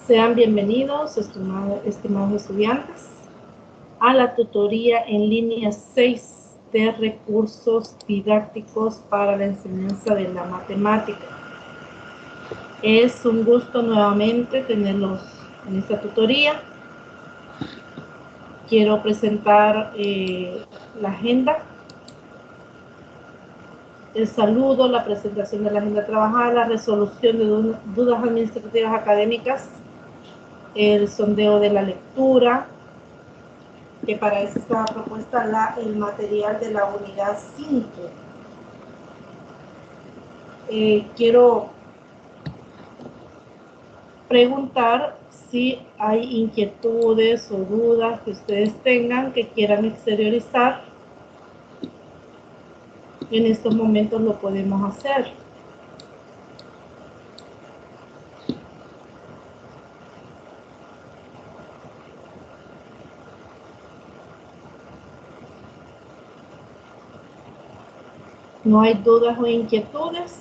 Sean bienvenidos, estimados estudiantes, a la tutoría en línea 6 de recursos didácticos para la enseñanza de la matemática. Es un gusto nuevamente tenerlos en esta tutoría. Quiero presentar la agenda, el saludo, la presentación de la agenda trabajada, la resolución de dudas administrativas académicas, el sondeo de la lectura, que para eso estaba propuesta el material de la unidad 5. Quiero preguntar si hay inquietudes o dudas que ustedes tengan que quieran exteriorizar. En estos momentos lo podemos hacer. ¿No hay dudas o inquietudes?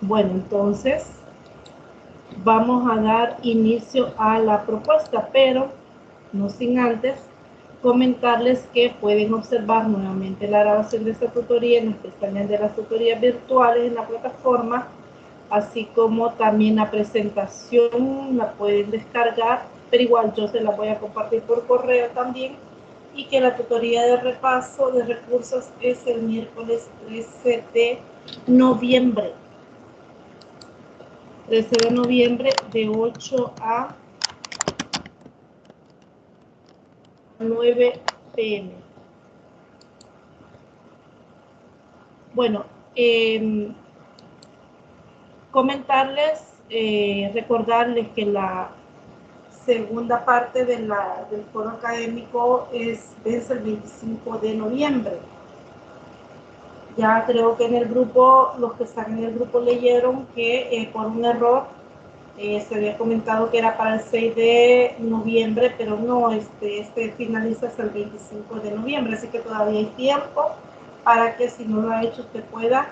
Bueno, entonces vamos a dar inicio a la propuesta, pero no sin antes comentarles que pueden observar nuevamente la grabación de esta tutoría en las pestañas de las tutorías virtuales en la plataforma, así como también la presentación la pueden descargar, pero igual yo se la voy a compartir por correo también, y que la tutoría de repaso de recursos es el miércoles 13 de noviembre. 13 de noviembre de 8 a 9 p.m. Bueno, comentarles, recordarles que la segunda parte del foro académico vence el 25 de noviembre. Ya creo que en el grupo, los que están en el grupo leyeron que por un error se había comentado que era para el 6 de noviembre, pero no, este finaliza hasta el 25 de noviembre, así que todavía hay tiempo para que si no lo ha hecho usted pueda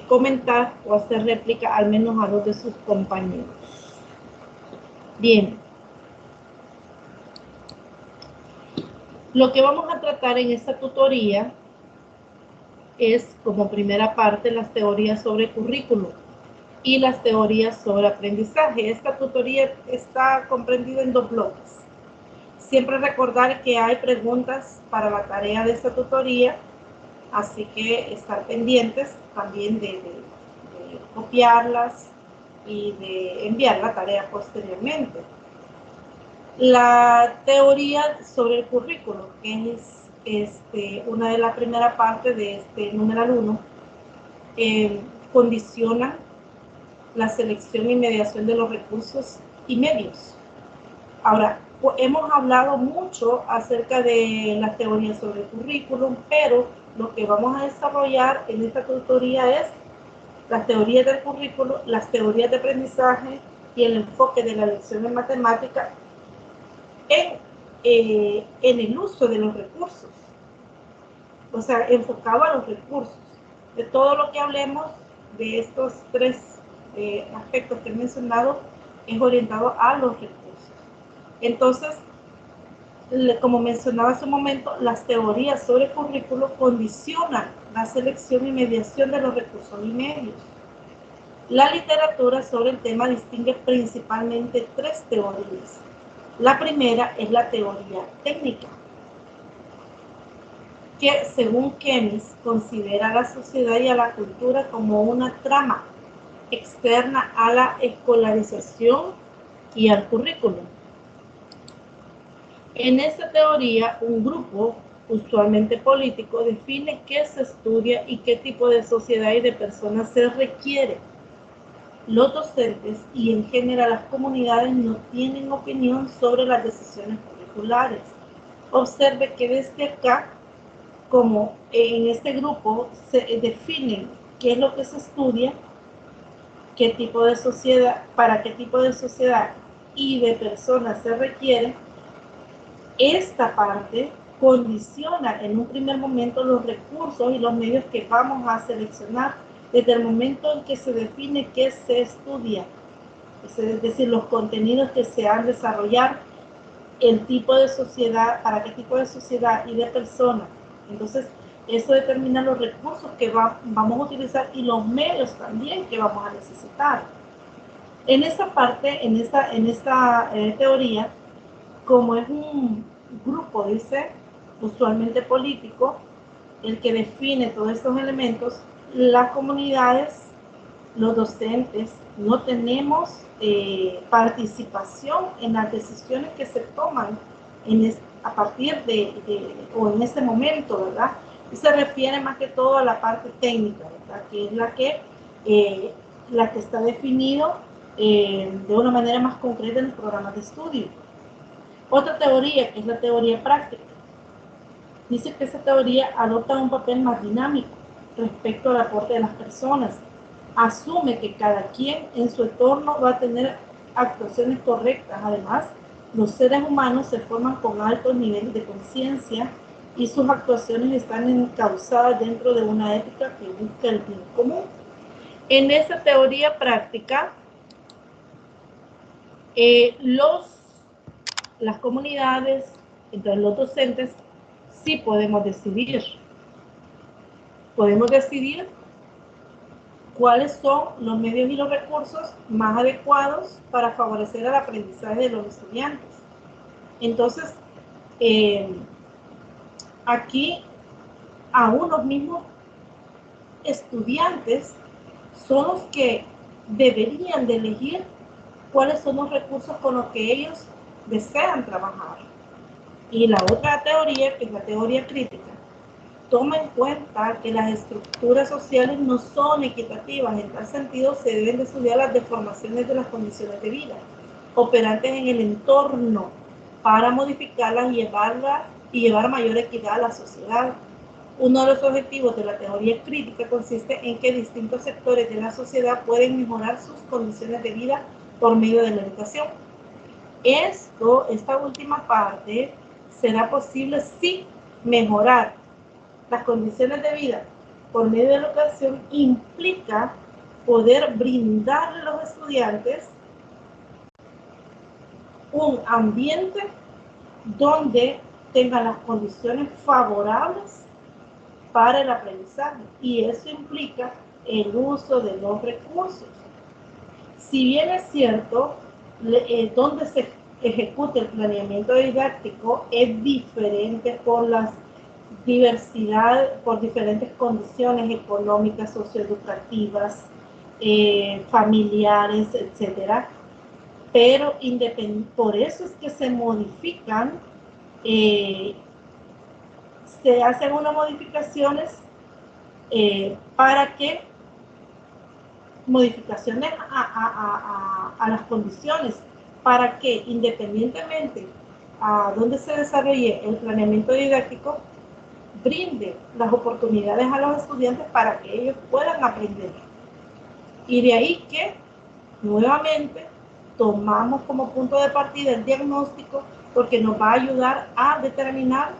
comentar o hacer réplica al menos a dos de sus compañeros. Bien. Lo que vamos a tratar en esta tutoría es, como primera parte, las teorías sobre currículum y las teorías sobre aprendizaje. Esta tutoría está comprendida en 2 bloques. Siempre recordar que hay preguntas para la tarea de esta tutoría, así que estar pendientes también de copiarlas y de enviar la tarea posteriormente. La teoría sobre el currículo, que es una de las primeras partes de este numeral 1, condiciona la selección y mediación de los recursos y medios. Ahora, hemos hablado mucho acerca de las teorías sobre el currículum, pero lo que vamos a desarrollar en esta tutoría es las teorías del currículo, las teorías de aprendizaje y el enfoque de la lección en matemática en el uso de los recursos, o sea, enfocado a los recursos. De todo lo que hablemos de estos 3 aspectos que he mencionado es orientado a los recursos. Entonces, como mencionaba hace un momento, las teorías sobre currículo condicionan la selección y mediación de los recursos y medios. La literatura sobre el tema distingue principalmente 3 teorías. La primera es la teoría técnica, que según Keynes considera a la sociedad y a la cultura como una trama externa a la escolarización y al currículum. En esta teoría, un grupo, usualmente político, define qué se estudia y qué tipo de sociedad y de personas se requiere. Los docentes y en general las comunidades no tienen opinión sobre las decisiones curriculares. Observe que desde acá, como en este grupo se definen qué es lo que se estudia, qué tipo de sociedad, para qué tipo de sociedad y de personas se requiere, esta parte condiciona en un primer momento los recursos y los medios que vamos a seleccionar desde el momento en que se define qué se estudia. es decir, los contenidos que se han de desarrollar, el tipo de sociedad, para qué tipo de sociedad y de persona. Entonces, eso determina los recursos que vamos a utilizar y los medios también que vamos a necesitar. En esa parte, en esta teoría, como es un grupo, dice, usualmente político, el que define todos estos elementos, las comunidades, los docentes, no tenemos participación en las decisiones que se toman a partir o en este momento, ¿verdad? Y se refiere más que todo a la parte técnica, ¿verdad? Que es la que está definido de una manera más concreta en los programas de estudio. Otra teoría, que es la teoría práctica, dice que esa teoría adopta un papel más dinámico respecto al aporte de las personas. Asume que cada quien en su entorno va a tener actuaciones correctas. Además, los seres humanos se forman con altos niveles de conciencia y sus actuaciones están encauzadas dentro de una ética que busca el bien común. En esa teoría práctica, las comunidades, entonces los docentes, sí podemos decidir. Podemos decidir cuáles son los medios y los recursos más adecuados para favorecer el aprendizaje de los estudiantes. Entonces, aquí aún los mismos estudiantes son los que deberían de elegir cuáles son los recursos con los que ellos desean trabajar. Y la otra teoría, que es la teoría crítica, toma en cuenta que las estructuras sociales no son equitativas. En tal sentido, se deben de estudiar las deformaciones de las condiciones de vida operantes en el entorno para modificarlas y llevar mayor equidad a la sociedad. Uno de los objetivos de la teoría crítica consiste en que distintos sectores de la sociedad pueden mejorar sus condiciones de vida por medio de la educación. Esta última parte será posible si mejorar las condiciones de vida por medio de la educación implica poder brindarle a los estudiantes un ambiente donde tengan las condiciones favorables para el aprendizaje, y eso implica el uso de los recursos. Si bien es cierto, donde se ejecuta el planeamiento didáctico es diferente por por diferentes condiciones económicas, socioeducativas, familiares, etcétera. Pero por eso es que se modifican, se hacen unas modificaciones modificaciones a las condiciones, para que independientemente a dónde se desarrolle el planeamiento didáctico, brinde las oportunidades a los estudiantes para que ellos puedan aprender. Y de ahí que, nuevamente, tomamos como punto de partida el diagnóstico, porque nos va a ayudar a determinar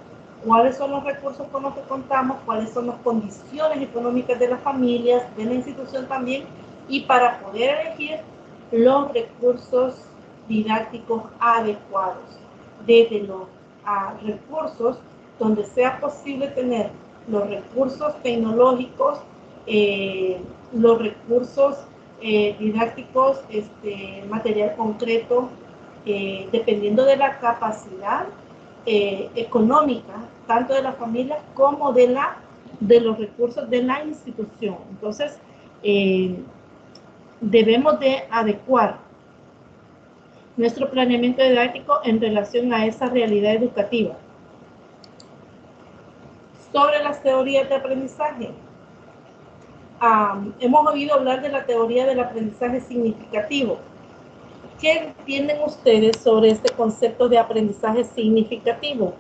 cuáles son los recursos con los que contamos, cuáles son las condiciones económicas de las familias, de la institución también, y para poder elegir los recursos didácticos adecuados, desde los recursos donde sea posible tener los recursos tecnológicos, los recursos didácticos, material concreto, dependiendo de la capacidad económica, tanto de la familia como de los recursos de la institución. Entonces, debemos de adecuar nuestro planeamiento didáctico en relación a esa realidad educativa. Sobre las teorías de aprendizaje, hemos oído hablar de la teoría del aprendizaje significativo. ¿Qué entienden ustedes sobre este concepto de aprendizaje significativo?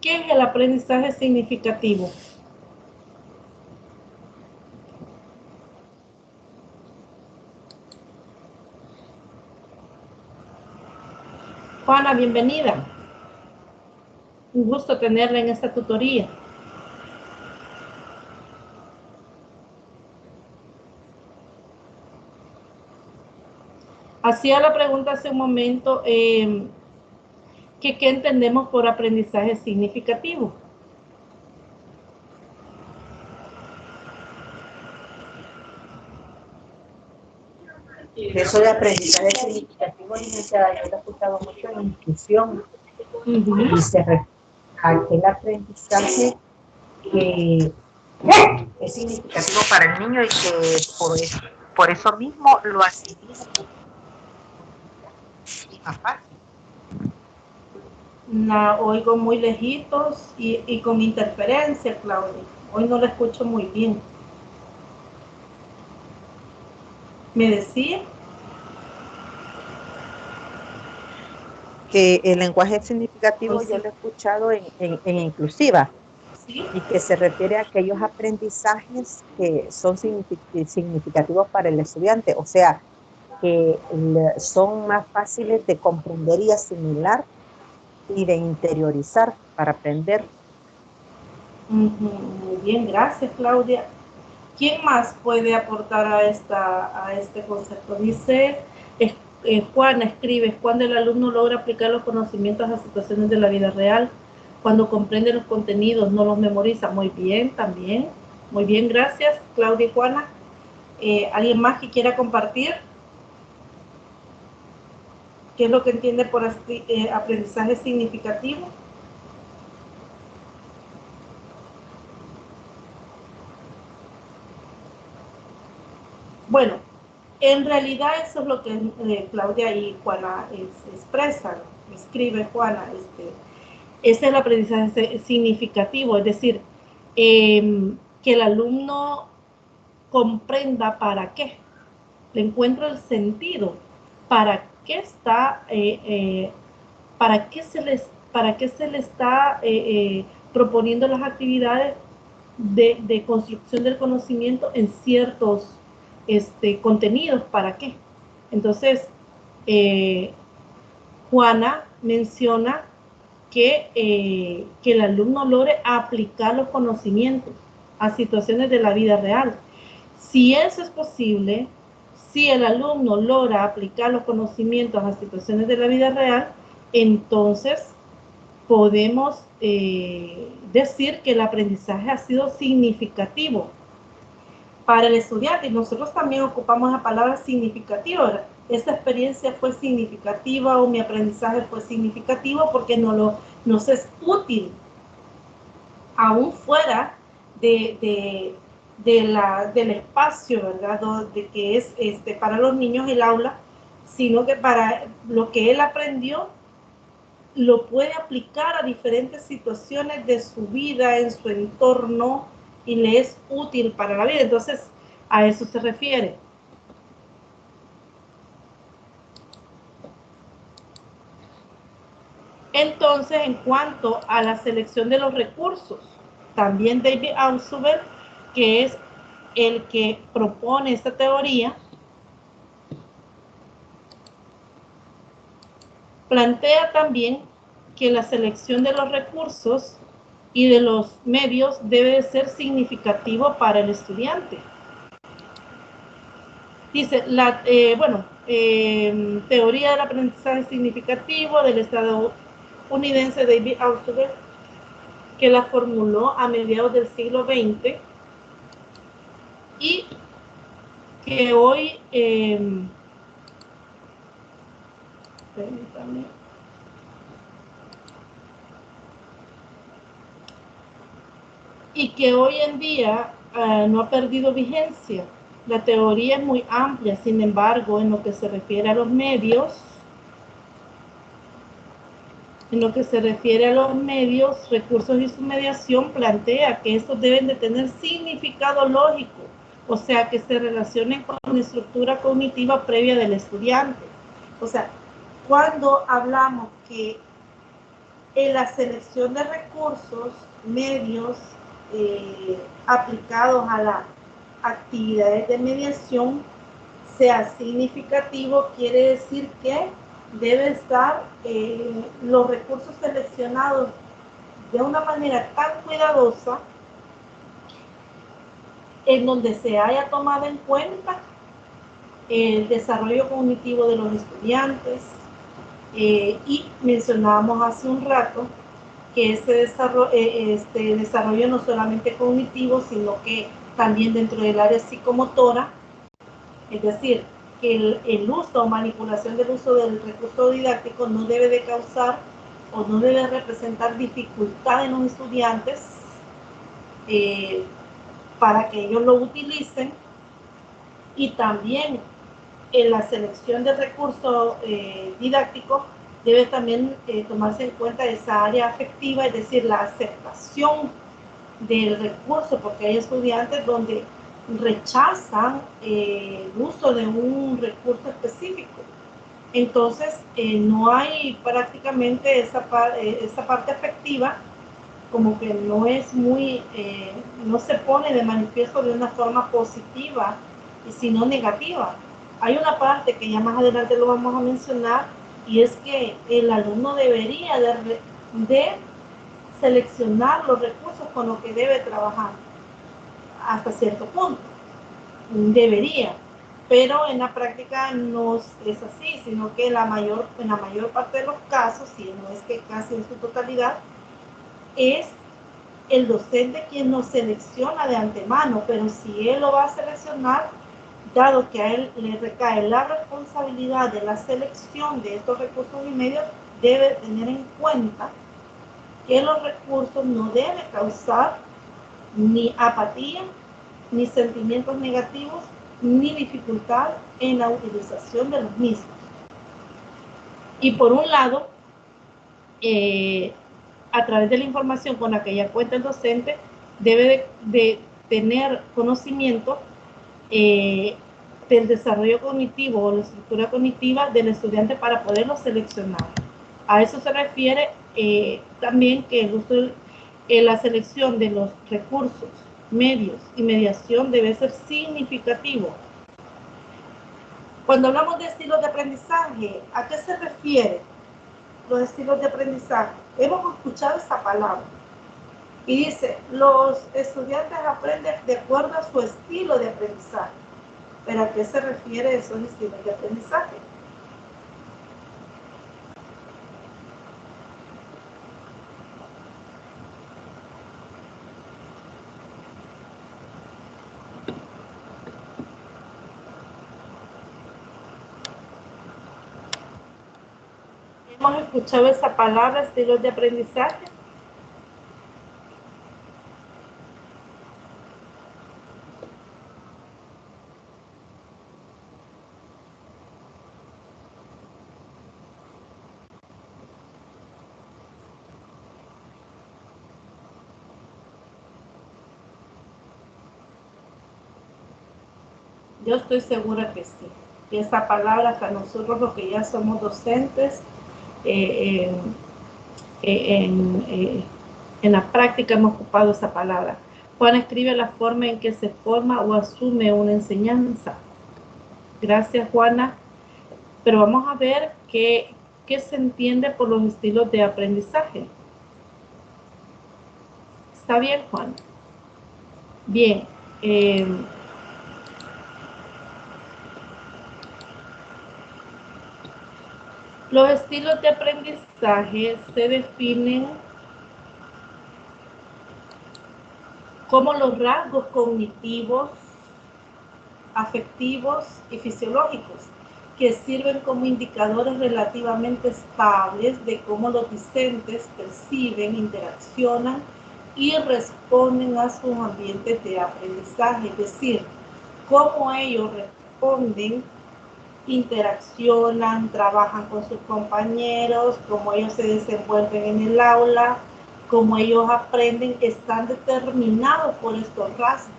¿Qué es el aprendizaje significativo? Juana, bienvenida. Un gusto tenerla en esta tutoría. Hacía la pregunta hace un momento, ¿qué entendemos por aprendizaje significativo? Eso de aprendizaje significativo, licenciada, yo lo he escuchado mucho en inclusión. Y se refiere a aquel aprendizaje que es significativo para el niño y que por eso mismo lo asimila más fácil. La oigo muy lejitos y con interferencia, Claudia. Hoy no la escucho muy bien. ¿Me decía? Que el lenguaje significativo Hoy sí. yo lo he escuchado en inclusiva. ¿Sí? Y que se refiere a aquellos aprendizajes que son significativos para el estudiante, o sea, que son más fáciles de comprender y asimilar y de interiorizar para aprender. Muy bien, gracias, Claudia. ¿Quién más puede aportar a este concepto? Dice Juana, escribe, cuando el alumno logra aplicar los conocimientos a situaciones de la vida real, cuando comprende los contenidos, no los memoriza. Muy bien, también. Muy bien, gracias, Claudia y Juana. ¿Alguien más que quiera compartir? ¿Qué es lo que entiende por aprendizaje significativo? Bueno, en realidad eso es lo que Claudia y Juana expresan, escribe Juana. Ese es el aprendizaje significativo, es decir, que el alumno comprenda para qué, le encuentra el sentido, para qué está, para qué se le está proponiendo las actividades de construcción del conocimiento en ciertos contenidos, ¿para qué? Entonces, Juana menciona que el alumno logre aplicar los conocimientos a situaciones de la vida real. Si eso es posible, si el alumno logra aplicar los conocimientos a situaciones de la vida real, entonces podemos decir que el aprendizaje ha sido significativo para el estudiante. Y nosotros también ocupamos la palabra significativa. Esta experiencia fue significativa o mi aprendizaje fue significativo porque nos es útil, aún fuera del espacio, ¿verdad? De que es para los niños el aula, sino que para lo que él aprendió lo puede aplicar a diferentes situaciones de su vida, en su entorno, y le es útil para la vida. Entonces, a eso se refiere. Entonces, en cuanto a la selección de los recursos, también David Altshuler, que es el que propone esta teoría, plantea también que la selección de los recursos y de los medios debe de ser significativo para el estudiante. Dice, teoría del aprendizaje significativo del estadounidense David Altshuler, que la formuló a mediados del siglo XX y que hoy, permítame, y que hoy en día no ha perdido vigencia. La teoría es muy amplia, sin embargo, en lo que se refiere a los medios, recursos y su mediación, plantea que estos deben de tener significado lógico, o sea, que se relacionen con la estructura cognitiva previa del estudiante. O sea, cuando hablamos que en la selección de recursos, medios aplicados a las actividades de mediación sea significativo, quiere decir que debe estar los recursos seleccionados de una manera tan cuidadosa en donde se haya tomado en cuenta el desarrollo cognitivo de los estudiantes, y mencionábamos hace un rato que este desarrollo no solamente cognitivo, sino que también dentro del área psicomotora, es decir, que el uso o manipulación del uso del recurso didáctico no debe de causar o no debe representar dificultad en los estudiantes para que ellos lo utilicen, y también en la selección del recurso didáctico debe también tomarse en cuenta esa área afectiva, es decir, la aceptación del recurso, porque hay estudiantes donde rechazan el uso de un recurso específico. Entonces, no hay prácticamente esa parte afectiva, como que no es muy, no se pone de manifiesto de una forma positiva, sino negativa. Hay una parte que ya más adelante lo vamos a mencionar, y es que el alumno debería de seleccionar los recursos con los que debe trabajar hasta cierto punto. Debería, pero en la práctica no es así, sino que en la mayor parte de los casos, si no es que casi en su totalidad, es el docente quien lo selecciona de antemano, pero si él lo va a seleccionar, dado que a él le recae la responsabilidad de la selección de estos recursos y medios, debe tener en cuenta que los recursos no deben causar ni apatía, ni sentimientos negativos, ni dificultad en la utilización de los mismos. Y por un lado, a través de la información con la que ya cuenta el docente, debe de tener conocimiento del desarrollo cognitivo o la estructura cognitiva del estudiante para poderlo seleccionar. A eso se refiere también que el uso, la selección de los recursos, medios y mediación debe ser significativo. Cuando hablamos de estilos de aprendizaje, ¿a qué se refiere los estilos de aprendizaje? Hemos escuchado esta palabra y dice, los estudiantes aprenden de acuerdo a su estilo de aprendizaje. ¿Pero a qué se refiere esos estilos de aprendizaje? Hemos escuchado esa palabra, estilos de aprendizaje. Yo estoy segura que sí. Que esa palabra, hasta nosotros los que ya somos docentes, en la práctica hemos ocupado esa palabra. Juan escribe la forma en que se forma o asume una enseñanza. Gracias, Juana. Pero vamos a ver qué se entiende por los estilos de aprendizaje. ¿Está bien, Juan? Bien. Los estilos de aprendizaje se definen como los rasgos cognitivos, afectivos y fisiológicos que sirven como indicadores relativamente estables de cómo los discentes perciben, interaccionan y responden a sus ambientes de aprendizaje, es decir, cómo ellos responden, interaccionan, trabajan con sus compañeros, cómo ellos se desenvuelven en el aula, cómo ellos aprenden, están determinados por estos rasgos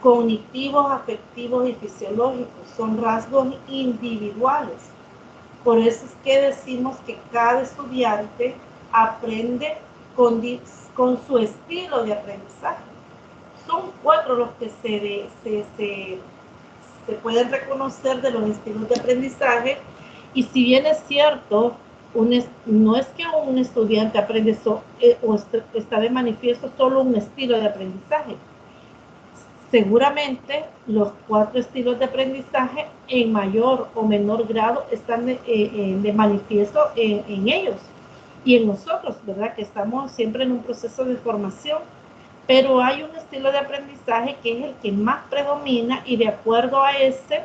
cognitivos, afectivos y fisiológicos. Son rasgos individuales. Por eso es que decimos que cada estudiante aprende con su estilo de aprendizaje. Son 4 los que se pueden reconocer de los estilos de aprendizaje, Y si bien es cierto, no es que un estudiante aprende o está de manifiesto solo un estilo de aprendizaje. Seguramente los 4 estilos de aprendizaje en mayor o menor grado están de manifiesto en ellos y en nosotros, ¿verdad? Que estamos siempre en un proceso de formación, pero hay un estilo de aprendizaje que es el que más predomina y de acuerdo a ese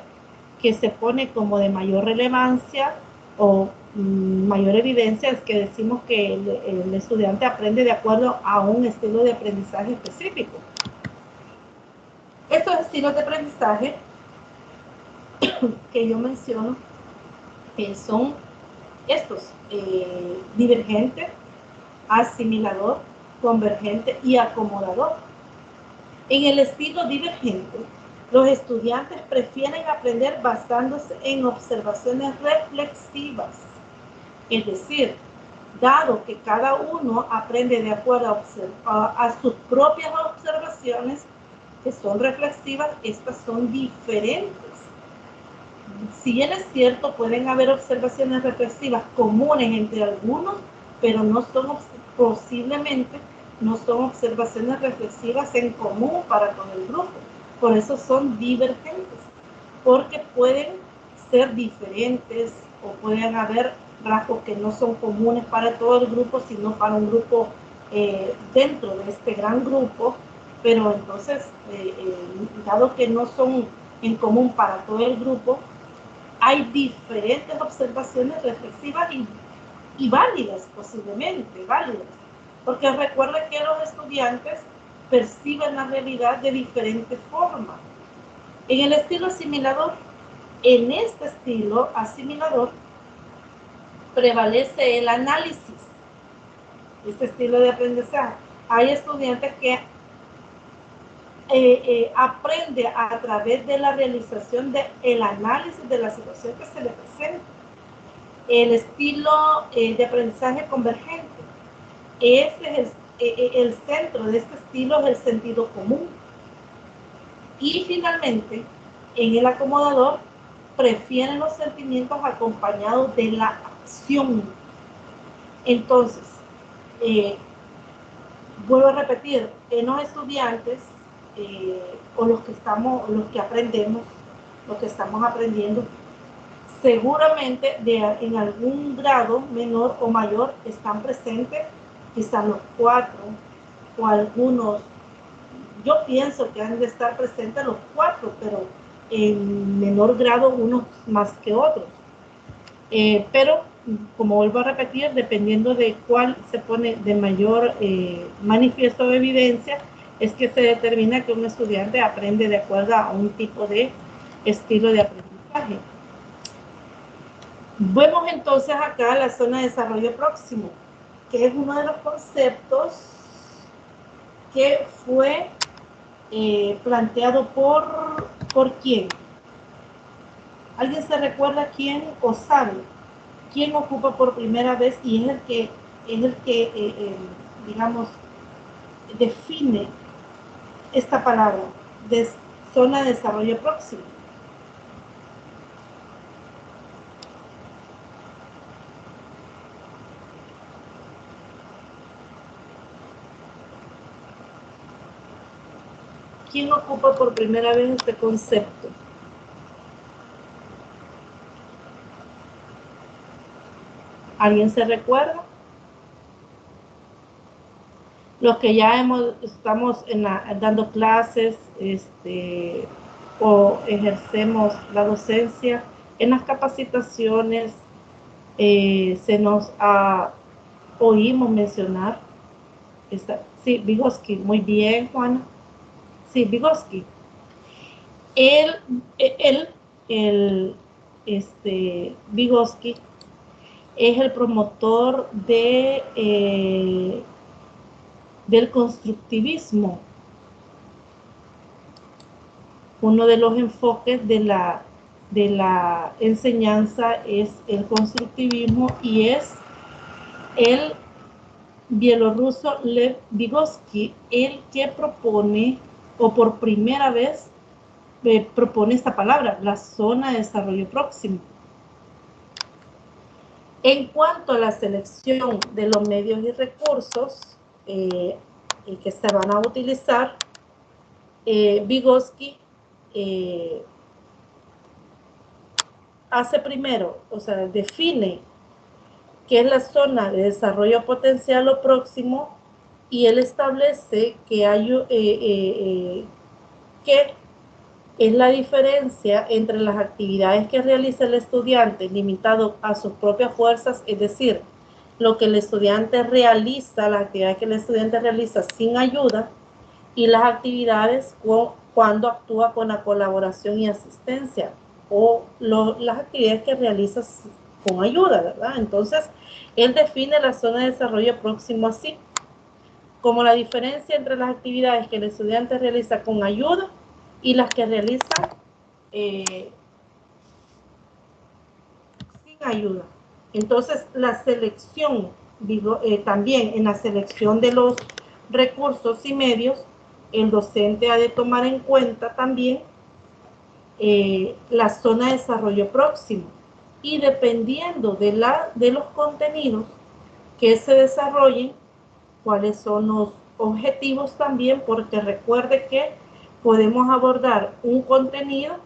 que se pone como de mayor relevancia o mayor evidencia es que decimos que el estudiante aprende de acuerdo a un estilo de aprendizaje específico. Estos estilos de aprendizaje que yo menciono son estos, divergente, asimilador, convergente y acomodador. En el estilo divergente, los estudiantes prefieren aprender basándose en observaciones reflexivas, es decir, dado que cada uno aprende de acuerdo a sus propias observaciones, que son reflexivas, estas son diferentes. Si bien es cierto, pueden haber observaciones reflexivas comunes entre algunos, pero no son, posiblemente, no son observaciones reflexivas en común para todo el grupo. Por eso son divergentes, porque pueden ser diferentes o pueden haber rasgos que no son comunes para todo el grupo, sino para un grupo dentro de este gran grupo, pero entonces, dado que no son en común para todo el grupo, hay diferentes observaciones reflexivas y válidas, posiblemente válidas, porque recuerden que los estudiantes perciben la realidad de diferentes formas. En el estilo asimilador, en este estilo asimilador, prevalece el análisis, este estilo de aprendizaje. Hay estudiantes que aprende a través de la realización del análisis de la situación que se le presenta. El estilo de aprendizaje convergente, ese es el centro de este estilo, es el sentido común. Y finalmente, en el acomodador, prefieren los sentimientos acompañados de la acción. Entonces, vuelvo a repetir, en los estudiantes o los que aprendemos, los que estamos aprendiendo, seguramente en algún grado menor o mayor están presentes quizás los 4 o algunos. Yo pienso que han de estar presentes los 4, pero en menor grado unos más que otros. Pero, como vuelvo a repetir, dependiendo de cuál se pone de mayor manifiesto de evidencia, es que se determina que un estudiante aprende de acuerdo a un tipo de estilo de aprendizaje. Vemos entonces acá la zona de desarrollo próximo, que es uno de los conceptos que fue planteado ¿por quién? ¿Alguien se recuerda quién o sabe quién ocupa por primera vez y es el que digamos, define esta palabra de zona de desarrollo próximo? ¿Quién ocupa por primera vez este concepto? ¿Alguien se recuerda? Los que ya estamos dando clases o ejercemos la docencia, en las capacitaciones se nos oímos mencionar. Sí, Vygotsky, muy bien, Juana. Sí, Vygotsky. Vygotsky es el promotor del constructivismo. Uno de los enfoques de la enseñanza es el constructivismo y es el bielorruso Lev Vygotsky el que propone, o por primera vez propone esta palabra, la zona de desarrollo próximo. En cuanto a la selección de los medios y recursos que se van a utilizar, Vygotsky hace primero, o sea, define qué es la zona de desarrollo potencial o próximo, y él establece que que es la diferencia entre las actividades que realiza el estudiante limitado a sus propias fuerzas, es decir, lo que el estudiante realiza, las actividades que el estudiante realiza sin ayuda, y las actividades cuando actúa con la colaboración y asistencia, o las actividades que realizas con ayuda, ¿verdad? Entonces, él define la zona de desarrollo próximo así, como la diferencia entre las actividades que el estudiante realiza con ayuda y las que realiza sin ayuda. Entonces, la selección, también en la selección de los recursos y medios, el docente ha de tomar en cuenta también la zona de desarrollo próximo, y dependiendo de los contenidos que se desarrollen, cuáles son los objetivos también, porque recuerde que podemos abordar un contenido,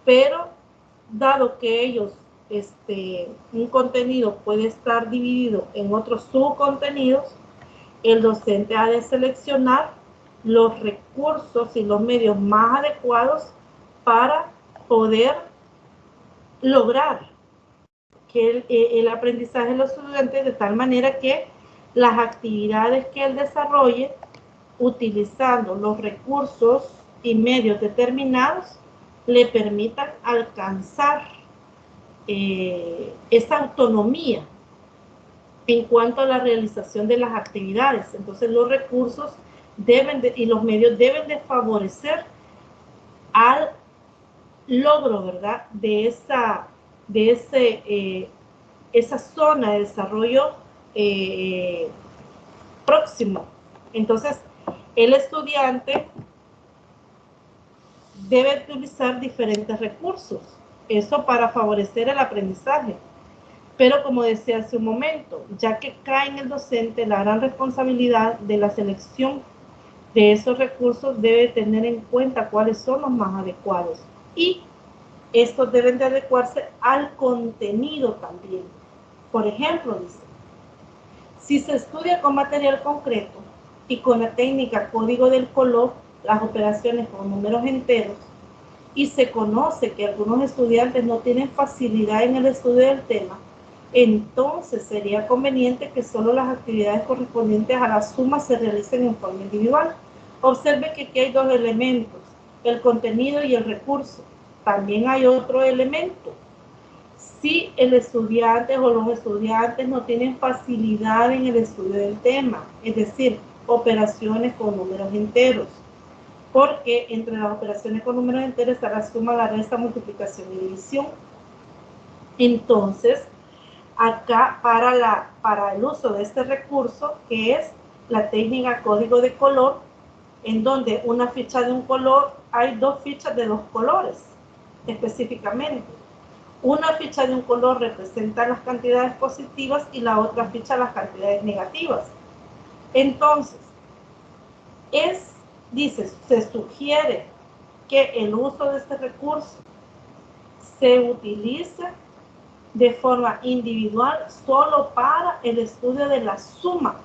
pero dado que un contenido puede estar dividido en otros subcontenidos, el docente ha de seleccionar los recursos y los medios más adecuados para poder lograr que el aprendizaje de los estudiantes, de tal manera que las actividades que él desarrolle utilizando los recursos y medios determinados le permitan alcanzar esa autonomía en cuanto a la realización de las actividades. Entonces los recursos y los medios deben de favorecer al logro, ¿verdad?, esa zona de desarrollo próximo. Entonces, el estudiante debe utilizar diferentes recursos, eso para favorecer el aprendizaje. Pero como decía hace un momento, ya que cae en el docente la gran responsabilidad de la selección de esos recursos, debe tener en cuenta cuáles son los más adecuados. Y estos deben de adecuarse al contenido también. Por ejemplo, dice, si se estudia con material concreto y con la técnica código del color, las operaciones con números enteros, y se conoce que algunos estudiantes no tienen facilidad en el estudio del tema, entonces sería conveniente que solo las actividades correspondientes a la suma se realicen en forma individual. Observe que aquí hay dos elementos, el contenido y el recurso. También hay otro elemento. Si el estudiante o los estudiantes no tienen facilidad en el estudio del tema, es decir, operaciones con números enteros, porque entre las operaciones con números enteros está la suma, la resta, multiplicación y división. Entonces, acá para el uso de este recurso, que es la técnica código de color, en donde una ficha de un color, hay dos fichas de dos colores específicamente. Una ficha de un color representa las cantidades positivas y la otra ficha las cantidades negativas. Entonces, se sugiere que el uso de este recurso se utilice de forma individual solo para el estudio de la suma.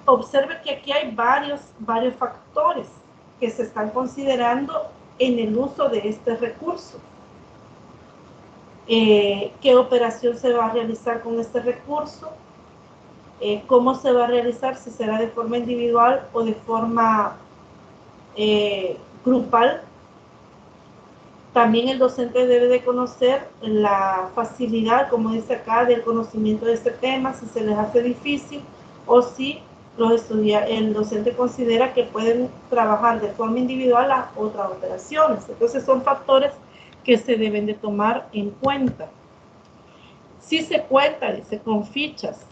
Observe que aquí hay varios factores que se están considerando en el uso de este recurso. ¿Qué operación se va a realizar con este recurso? ¿Cómo se va a realizar? Si será de forma individual o de forma grupal. También el docente debe de conocer la facilidad, como dice acá, del conocimiento de este tema, si se les hace difícil o si el docente considera que pueden trabajar de forma individual las otras operaciones. Entonces son factores que se deben de tomar en cuenta. Si se cuenta, dice, con fichas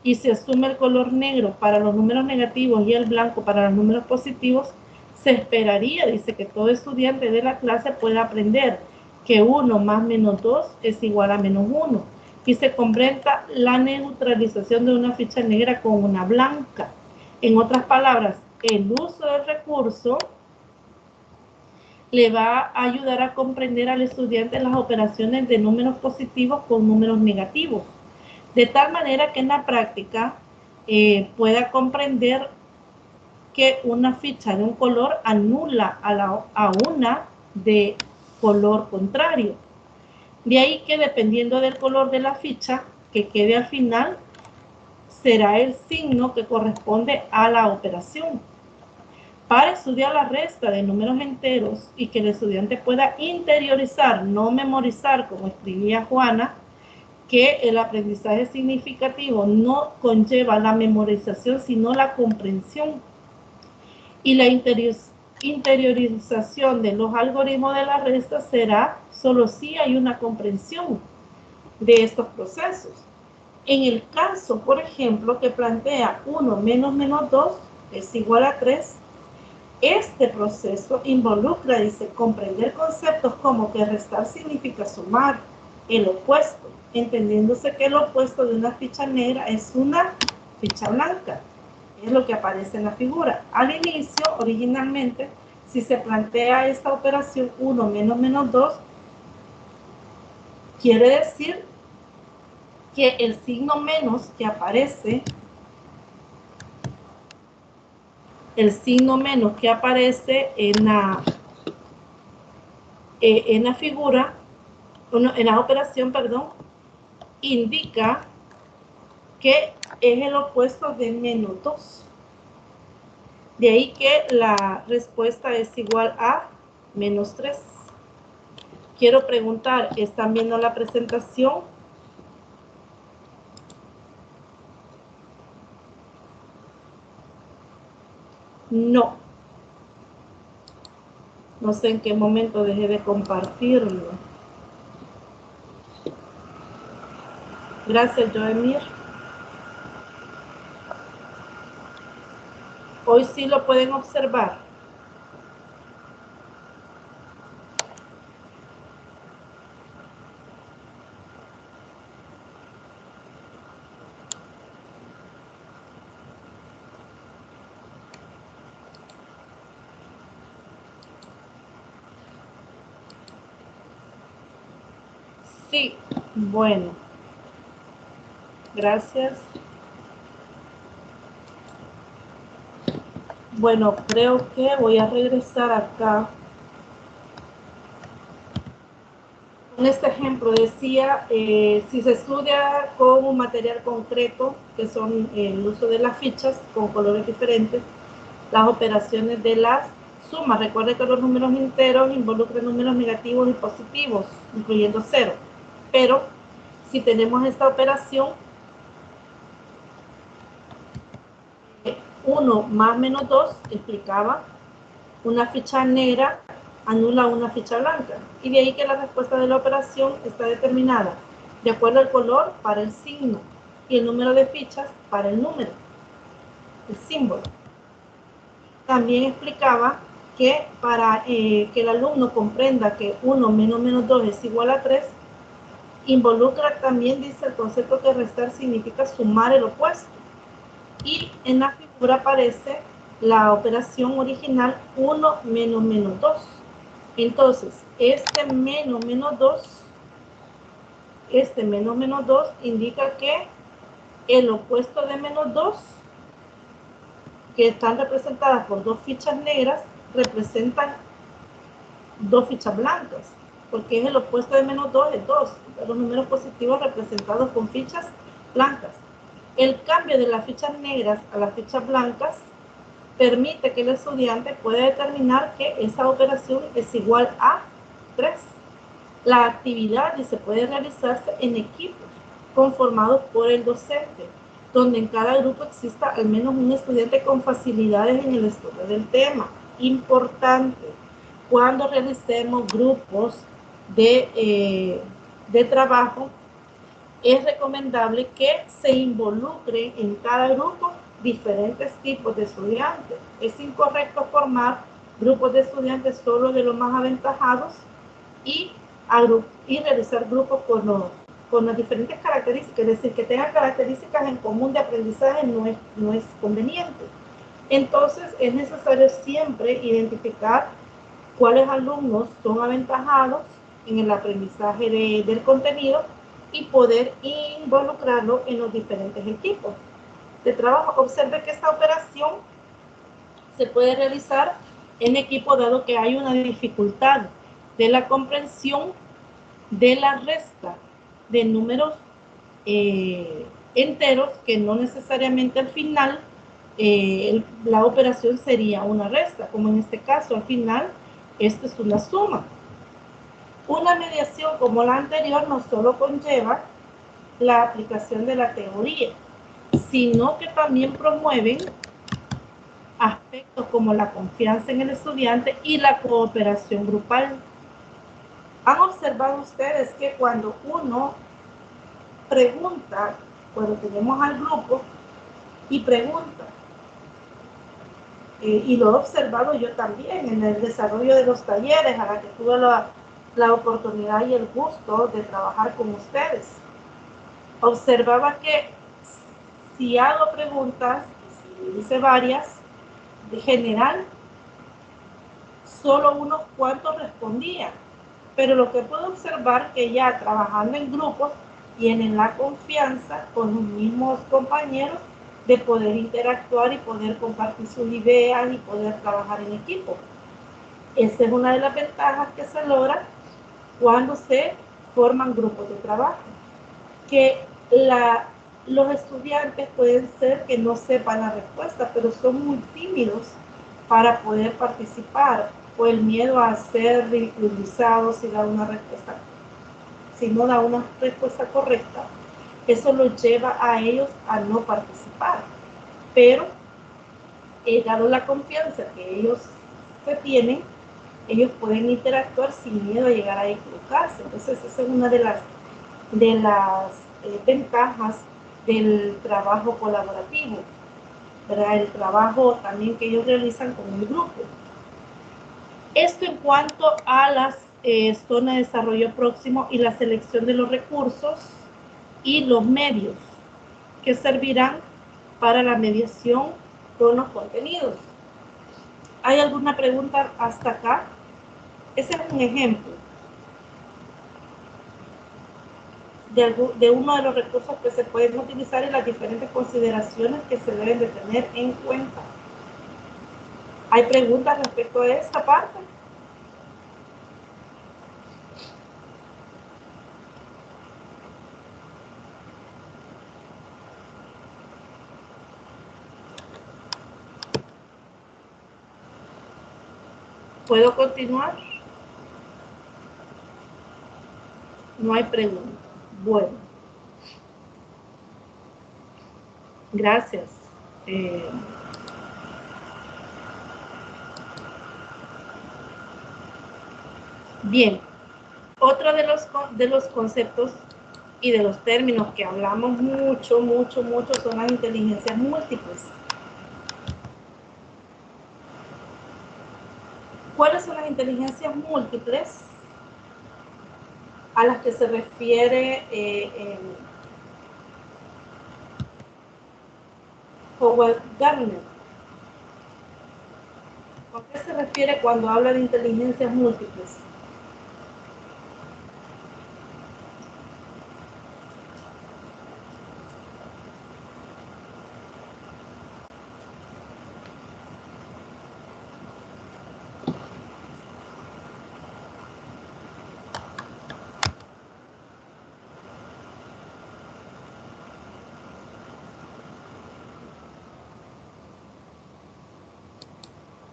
y se asume el color negro para los números negativos y el blanco para los números positivos, se esperaría, dice, que todo estudiante de la clase pueda aprender que 1 más menos 2 es igual a menos 1. Y se completa la neutralización de una ficha negra con una blanca. En otras palabras, el uso del recurso le va a ayudar a comprender al estudiante las operaciones de números positivos con números negativos, de tal manera que en la práctica pueda comprender que una ficha de un color anula a una de color contrario. De ahí que dependiendo del color de la ficha que quede al final, será el signo que corresponde a la operación. Para estudiar la resta de números enteros y que el estudiante pueda interiorizar, no memorizar, como escribía Juana, que el aprendizaje significativo no conlleva la memorización, sino la comprensión. Y la interiorización de los algoritmos de la resta será solo si hay una comprensión de estos procesos. En el caso, por ejemplo, que plantea 1 menos 2 es igual a 3, este proceso involucra, dice, comprender conceptos como que restar significa sumar, el opuesto, entendiéndose que el opuesto de una ficha negra es una ficha blanca. Es lo que aparece en la figura. Al inicio, originalmente, si se plantea esta operación 1 menos 2, quiere decir que el signo menos que aparece, en la figura, en la operación, perdón, indica que es el opuesto de menos 2. De ahí que la respuesta es igual a menos 3. Quiero preguntar, ¿están viendo la presentación? No. No sé en qué momento dejé de compartirlo. Gracias, Joemir. Hoy sí lo pueden observar. Sí, bueno. Gracias. Bueno, creo que voy a regresar acá. En este ejemplo decía, si se estudia con un material concreto, que son el uso de las fichas con colores diferentes, las operaciones de las sumas. Recuerde que los números enteros involucran números negativos y positivos, incluyendo 0. Pero si tenemos esta operación, 1 más menos 2, explicaba, una ficha negra anula una ficha blanca. Y de ahí que la respuesta de la operación está determinada de acuerdo al color para el signo y el número de fichas para el número, el símbolo. También explicaba que para que el alumno comprenda que 1 menos 2 es igual a 3, involucra también, dice, el concepto que restar significa sumar el opuesto. Y en la figura aparece la operación original 1 menos 2. Entonces, este menos 2 indica que el opuesto de menos 2, que están representadas por 2 fichas negras, representan 2 fichas blancas, porque es el opuesto de menos 2 es 2, los números positivos representados con fichas blancas. El cambio de las fichas negras a las fichas blancas permite que el estudiante pueda determinar que esa operación es igual a 3. La actividad se puede realizarse en equipos conformados por el docente, donde en cada grupo exista al menos un estudiante con facilidades en el estudio del tema. Importante, cuando realicemos grupos de trabajo, es recomendable que se involucren en cada grupo diferentes tipos de estudiantes. Es incorrecto formar grupos de estudiantes solo de los más aventajados y y realizar grupos con las diferentes características, es decir, que tengan características en común de aprendizaje no es conveniente. Entonces, es necesario siempre identificar cuáles alumnos son aventajados en el aprendizaje del contenido y poder involucrarlo en los diferentes equipos de trabajo. Observe que esta operación se puede realizar en equipo dado que hay una dificultad de la comprensión de la resta de números enteros, que no necesariamente al final la operación sería una resta, como en este caso al final esto es una suma. Una mediación como la anterior no solo conlleva la aplicación de la teoría, sino que también promueven aspectos como la confianza en el estudiante y la cooperación grupal. ¿Han observado ustedes que cuando uno pregunta, cuando tenemos al grupo y pregunta, y lo he observado yo también en el desarrollo de los talleres a la que tuve la oportunidad y el gusto de trabajar con ustedes, observaba que si hago preguntas, si hice varias, de general, solo unos cuantos respondían, pero lo que puedo observar que ya trabajando en grupos tienen la confianza con los mismos compañeros de poder interactuar y poder compartir sus ideas y poder trabajar en equipo. Esa es una de las ventajas que se logra cuando se forman grupos de trabajo, que los estudiantes pueden ser que no sepan la respuesta, pero son muy tímidos para poder participar, o el miedo a ser ridiculizados si da una respuesta, si no da una respuesta correcta, eso los lleva a ellos a no participar. Pero dado la confianza que ellos se tienen, ellos pueden interactuar sin miedo a llegar a equivocarse. Entonces esa es una de las ventajas del trabajo colaborativo, ¿verdad? El trabajo también que ellos realizan con el grupo. Esto en cuanto a las zonas de desarrollo próximo y la selección de los recursos y los medios que servirán para la mediación con los contenidos. ¿Hay alguna pregunta hasta acá? Ese es un ejemplo de uno de los recursos que se pueden utilizar y las diferentes consideraciones que se deben de tener en cuenta. ¿Hay preguntas respecto a esta parte? ¿Puedo continuar? No hay pregunta. Bueno. Gracias. Bien. Otro de los conceptos y de los términos que hablamos mucho son las inteligencias múltiples. ¿Cuáles son las inteligencias múltiples a las que se refiere Howard Gardner? ¿A qué se refiere cuando habla de inteligencias múltiples?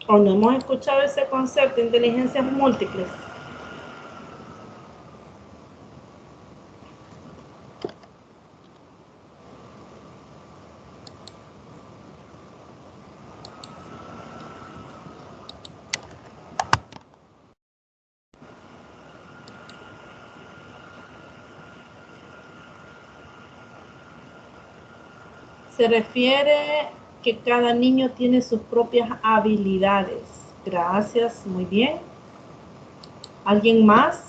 ¿O no hemos escuchado ese concepto de inteligencias múltiples? Se refiere que cada niño tiene sus propias habilidades. Gracias, muy bien. ¿Alguien más?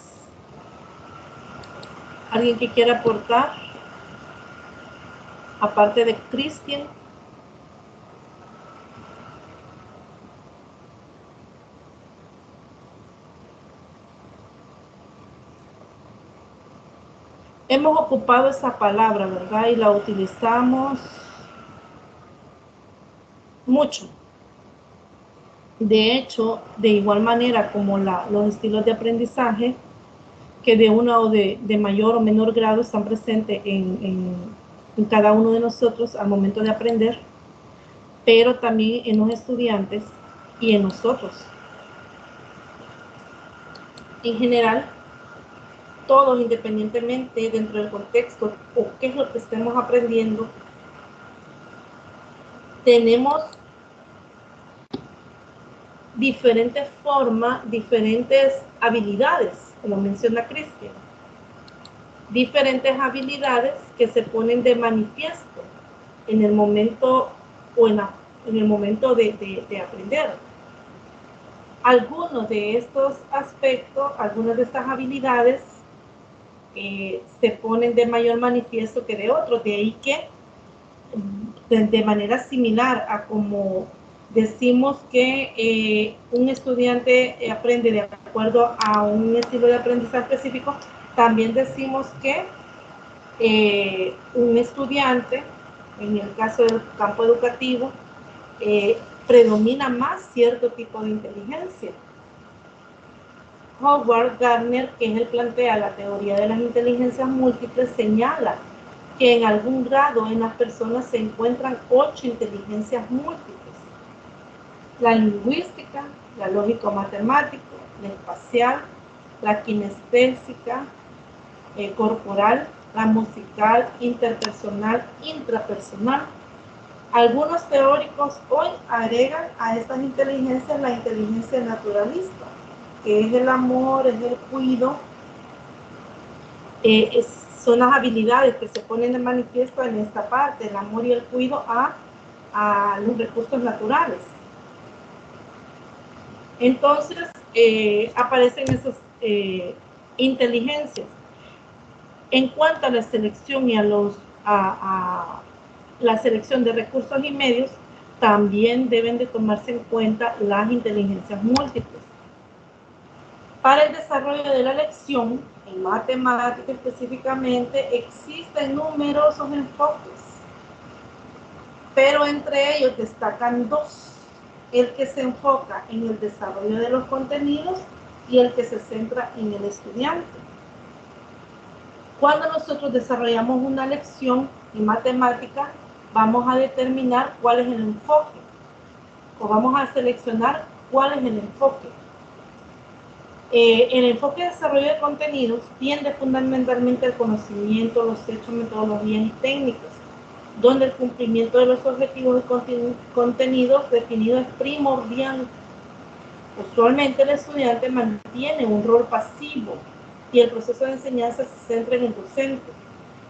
¿Alguien que quiera aportar? Aparte de Cristian. Hemos ocupado esa palabra, ¿verdad? Y la utilizamos mucho. De hecho, de igual manera como los estilos de aprendizaje, que de una o de mayor o menor grado están presentes en cada uno de nosotros al momento de aprender, pero también en los estudiantes y en nosotros. En general, todos, independientemente dentro del contexto o qué es lo que estemos aprendiendo, tenemos diferentes formas, diferentes habilidades, como menciona Cristian, diferentes habilidades que se ponen de manifiesto en el momento o en el momento de aprender. Algunos de estos aspectos, algunas de estas habilidades se ponen de mayor manifiesto que de otros, de ahí que de manera similar a como decimos que un estudiante aprende de acuerdo a un estilo de aprendizaje específico, también decimos que un estudiante, en el caso del campo educativo, predomina más cierto tipo de inteligencia. Howard Gardner, que es el plantea la teoría de las inteligencias múltiples, señala que en algún grado en las personas se encuentran 8 inteligencias múltiples: la lingüística, la lógico-matemática, la espacial, la kinestésica, corporal, la musical, interpersonal, intrapersonal. Algunos teóricos hoy agregan a estas inteligencias la inteligencia naturalista, que es el amor, es el cuidado, son las habilidades que se ponen de manifiesto en esta parte, el amor y el cuidado a los recursos naturales. Entonces, aparecen esas inteligencias. En cuanto a la selección y a la selección de recursos y medios, también deben de tomarse en cuenta las inteligencias múltiples. Para el desarrollo de la lección, en matemática específicamente, existen numerosos enfoques, pero entre ellos destacan dos: el que se enfoca en el desarrollo de los contenidos y el que se centra en el estudiante. Cuando nosotros desarrollamos una lección en matemática, vamos a determinar cuál es el enfoque, o vamos a seleccionar cuál es el enfoque. El enfoque de desarrollo de contenidos tiende fundamentalmente al conocimiento, los hechos, metodologías y técnicas, donde el cumplimiento de los objetivos de contenidos definidos es primordial. Usualmente el estudiante mantiene un rol pasivo y el proceso de enseñanza se centra en el docente,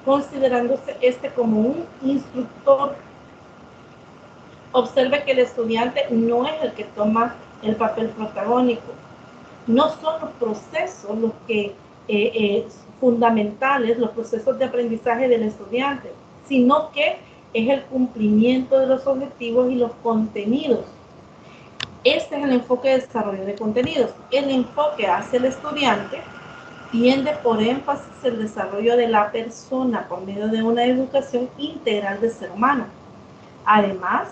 considerándose este como un instructor. Observe que el estudiante no es el que toma el papel protagónico. No son los procesos los que fundamentales, los procesos de aprendizaje del estudiante, sino que es el cumplimiento de los objetivos y los contenidos. Este es el enfoque de desarrollo de contenidos. El enfoque hacia el estudiante tiende por énfasis el desarrollo de la persona por medio de una educación integral del ser humano. Además,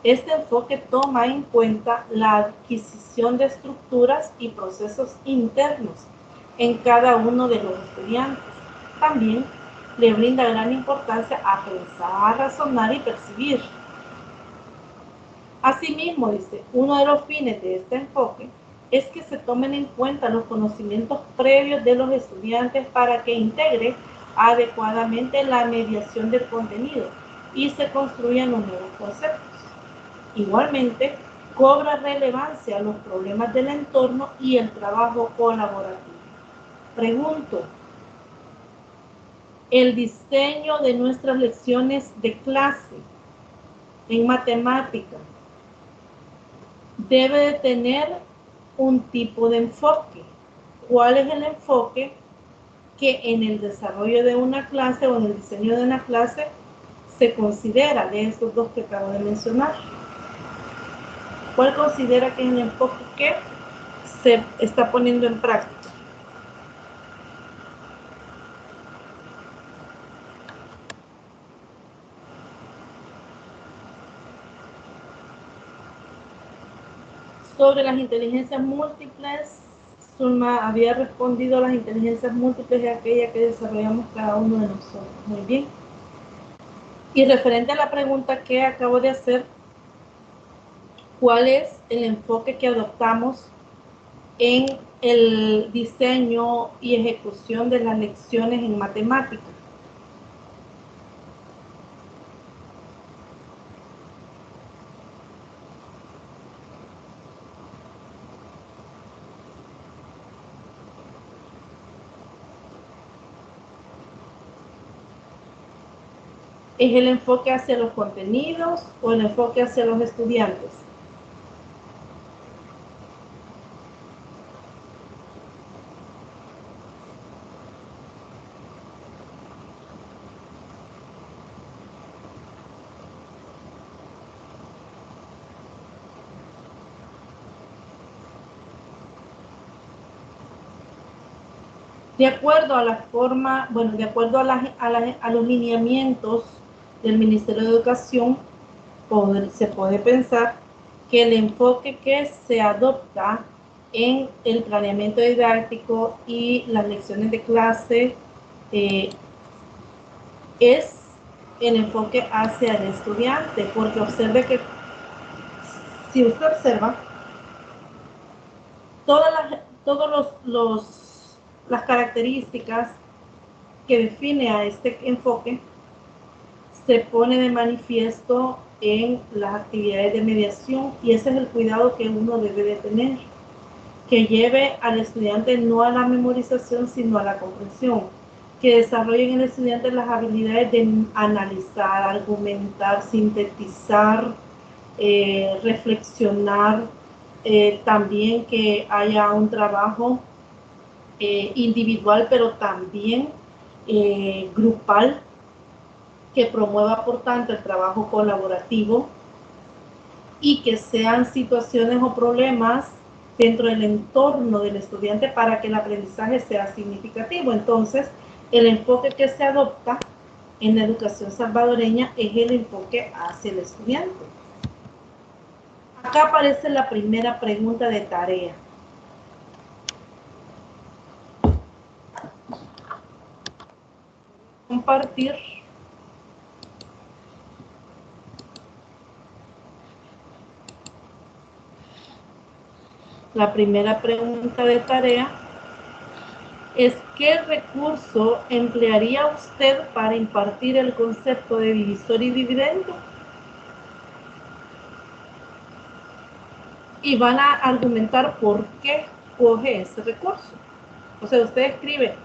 este enfoque toma en cuenta la adquisición de estructuras y procesos internos en cada uno de los estudiantes. También le brinda gran importancia a pensar, razonar y percibir. Asimismo, dice, uno de los fines de este enfoque es que se tomen en cuenta los conocimientos previos de los estudiantes para que integre adecuadamente la mediación del contenido y se construyan los nuevos conceptos. Igualmente, cobra relevancia los problemas del entorno y el trabajo colaborativo. Pregunto, ¿el diseño de nuestras lecciones de clase en matemática debe de tener un tipo de enfoque? ¿Cuál es el enfoque que en el desarrollo de una clase o en el diseño de una clase se considera de estos dos que acabo de mencionar? ¿Cuál considera que es el enfoque que se está poniendo en práctica? Sobre las inteligencias múltiples, Zulma había respondido: las inteligencias múltiples es aquella que desarrollamos cada uno de nosotros. Muy bien. Y referente a la pregunta que acabo de hacer, ¿cuál es el enfoque que adoptamos en el diseño y ejecución de las lecciones en matemáticas? ¿Es el enfoque hacia los contenidos o el enfoque hacia los estudiantes? De acuerdo a la forma, bueno, de acuerdo a los lineamientos del Ministerio de Educación, se puede pensar que el enfoque que se adopta en el planeamiento didáctico y las lecciones de clase es el enfoque hacia el estudiante, porque observe que si usted observa, todas las características que define a este enfoque se pone de manifiesto en las actividades de mediación, y ese es el cuidado que uno debe de tener, que lleve al estudiante no a la memorización sino a la comprensión, que desarrolle en el estudiante las habilidades de analizar, argumentar, sintetizar, reflexionar, también que haya un trabajo individual pero también grupal, que promueva por tanto el trabajo colaborativo, y que sean situaciones o problemas dentro del entorno del estudiante para que el aprendizaje sea significativo. Entonces, el enfoque que se adopta en la educación salvadoreña es el enfoque hacia el estudiante. Acá aparece la primera pregunta de tarea. Compartir. La primera pregunta de tarea es: ¿qué recurso emplearía usted para impartir el concepto de divisor y dividendo? Y van a argumentar por qué coge ese recurso. O sea, usted escribe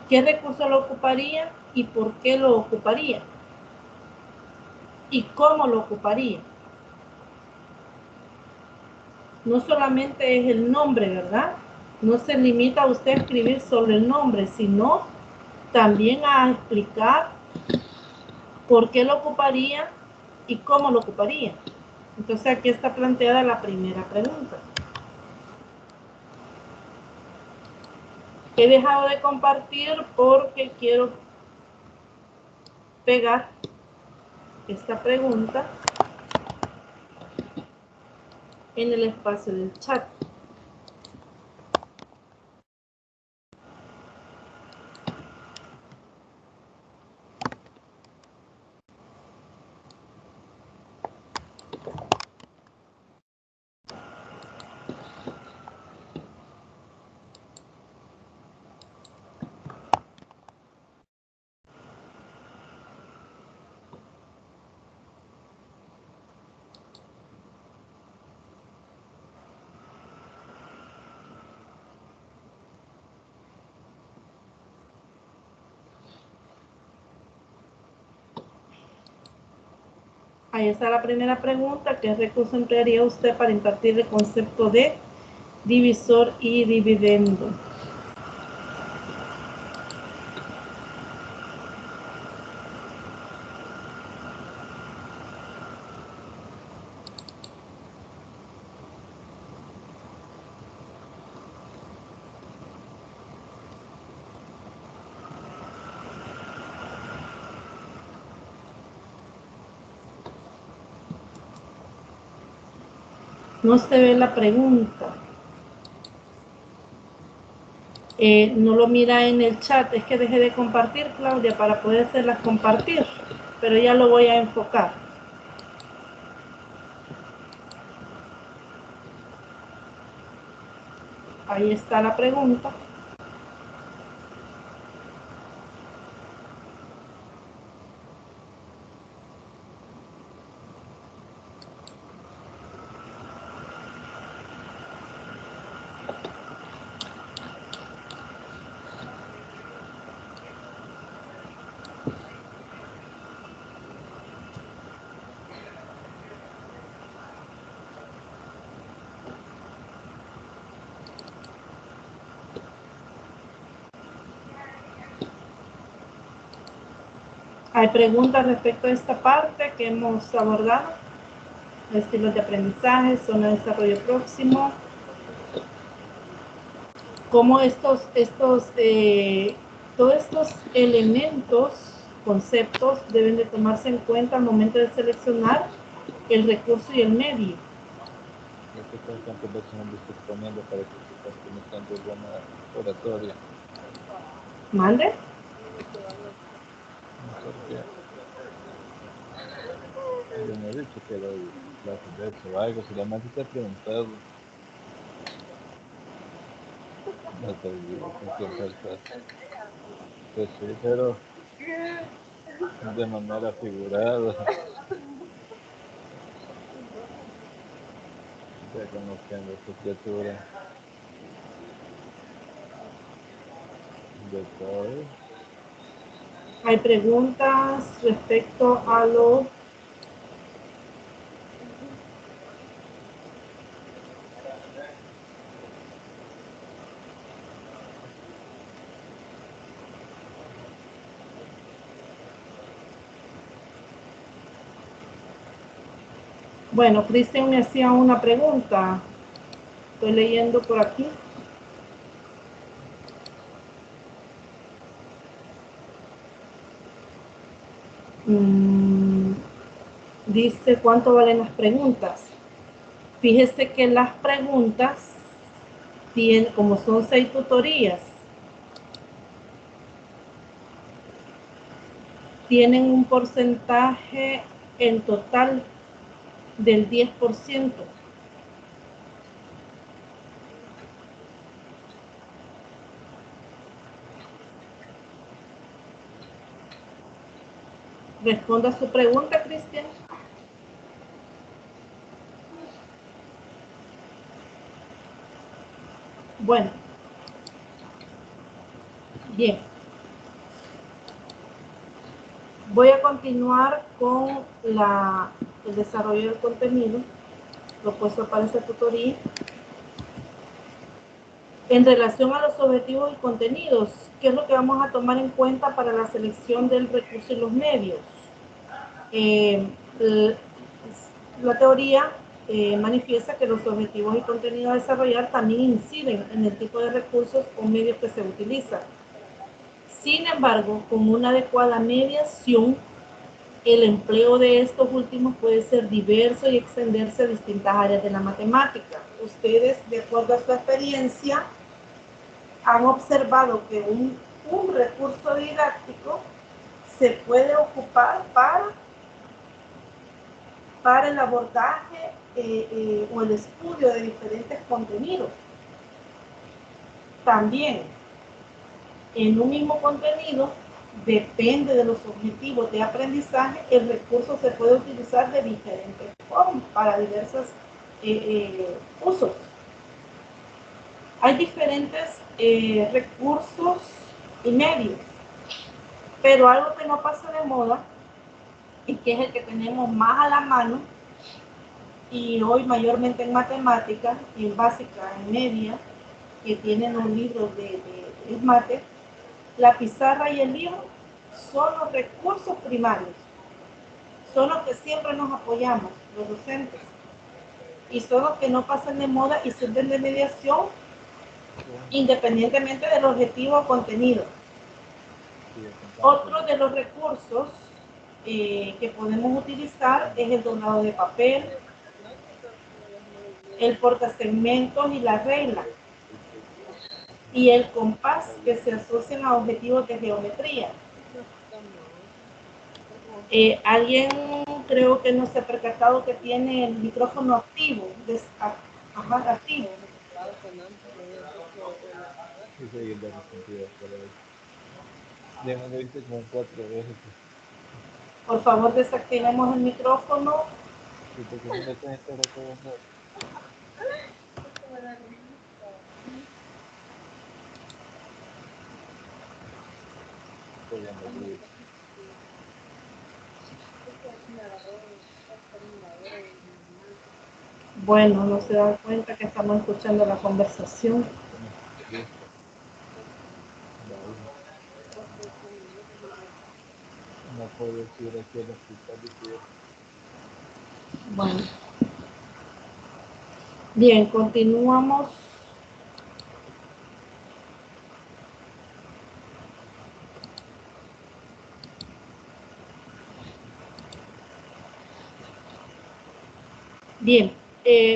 qué recurso lo ocuparía y por qué lo ocuparía y cómo lo ocuparía. No solamente es el nombre, ¿verdad? No se limita a usted a escribir sobre el nombre, sino también a explicar por qué lo ocuparía y cómo lo ocuparía. Entonces aquí está planteada la primera pregunta. He dejado de compartir porque quiero pegar esta pregunta en el espacio del chat. Ahí está la primera pregunta: ¿qué recurso emplearía usted para impartir el concepto de divisor y dividendo? No se ve la pregunta. No lo mira en el chat. Es que dejé de compartir, Claudia, para poder hacerlas compartir. Pero ya lo voy a enfocar. Ahí está la pregunta. Hay preguntas respecto a esta parte que hemos abordado. Estilos de aprendizaje, zona de desarrollo próximo. Cómo todos estos elementos, conceptos, deben de tomarse en cuenta al momento de seleccionar el recurso y el medio. ¿Qué tantas veces han visto exponiendo para que se están cometiendo alguna oratoria? ¿Mande? No sé qué. Yo no he dicho que doy clases de eso o algo, solamente te he preguntado. No te digo con quién estás. Pues sí, pero de manera figurada. Ya conociendo a esta criatura. De todo. Hay preguntas respecto a lo... Bueno, Cristian me hacía una pregunta. Estoy leyendo por aquí. Dice, ¿cuánto valen las preguntas? Fíjese que las preguntas tienen, como son 6 tutorías, tienen un porcentaje en total del 10%. Responda a su pregunta, Cristian. Bueno. Bien. Voy a continuar con el desarrollo del contenido propuesto para esta tutoría. En relación a los objetivos y contenidos, ¿qué es lo que vamos a tomar en cuenta para la selección del recurso y los medios? La teoría manifiesta que los objetivos y contenidos a desarrollar también inciden en el tipo de recursos o medios que se utilizan. Sin embargo, con una adecuada mediación, el empleo de estos últimos puede ser diverso y extenderse a distintas áreas de la matemática. Ustedes, de acuerdo a su experiencia, han observado que un recurso didáctico se puede ocupar para el abordaje o el estudio de diferentes contenidos. También, en un mismo contenido, depende de los objetivos de aprendizaje, el recurso se puede utilizar de diferentes formas para diversos usos. Hay diferentes recursos y medios, pero algo que no pasa de moda y que es el que tenemos más a la mano, y hoy mayormente en matemática, en básica, en media, que tienen los libros de mate, la pizarra y el libro son los recursos primarios, son los que siempre nos apoyamos, los docentes, y son los que no pasan de moda y sirven de mediación independientemente del objetivo o contenido. Otro de los recursos que podemos utilizar es el doblado de papel, el portasegmentos y la regla, y el compás, que se asocian a objetivos de geometría. Alguien creo que no se ha percatado que tiene el micrófono activo, activo. Ya me lo hice como 4 veces. Por favor, desactivemos el micrófono. Sí, porque si no te entera todo el mundo. Estoy viendo el video. Bueno, no se dan cuenta que estamos escuchando la conversación. No puedo decir aquí el hospital y que Bueno. Bien, continuamos. Bien,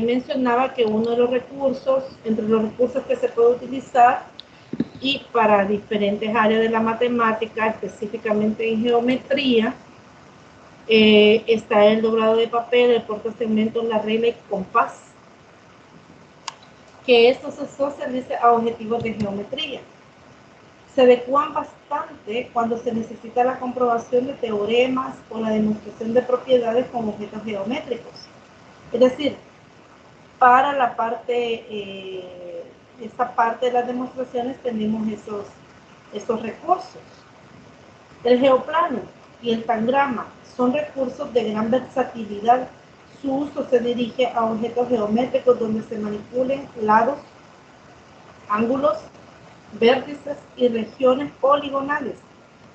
mencionaba que uno de los recursos, entre los recursos que se puede utilizar y para diferentes áreas de la matemática, específicamente en geometría, está el doblado de papel, el portasegmentos, la regla y compás, que estos se asocian a objetivos de geometría. Se adecuan bastante cuando se necesita la comprobación de teoremas o la demostración de propiedades con objetos geométricos. Es decir, para la parte, esta parte de las demostraciones tenemos esos recursos. El geoplano y el tangrama son recursos de gran versatilidad. Su uso se dirige a objetos geométricos donde se manipulen lados, ángulos, vértices y regiones poligonales.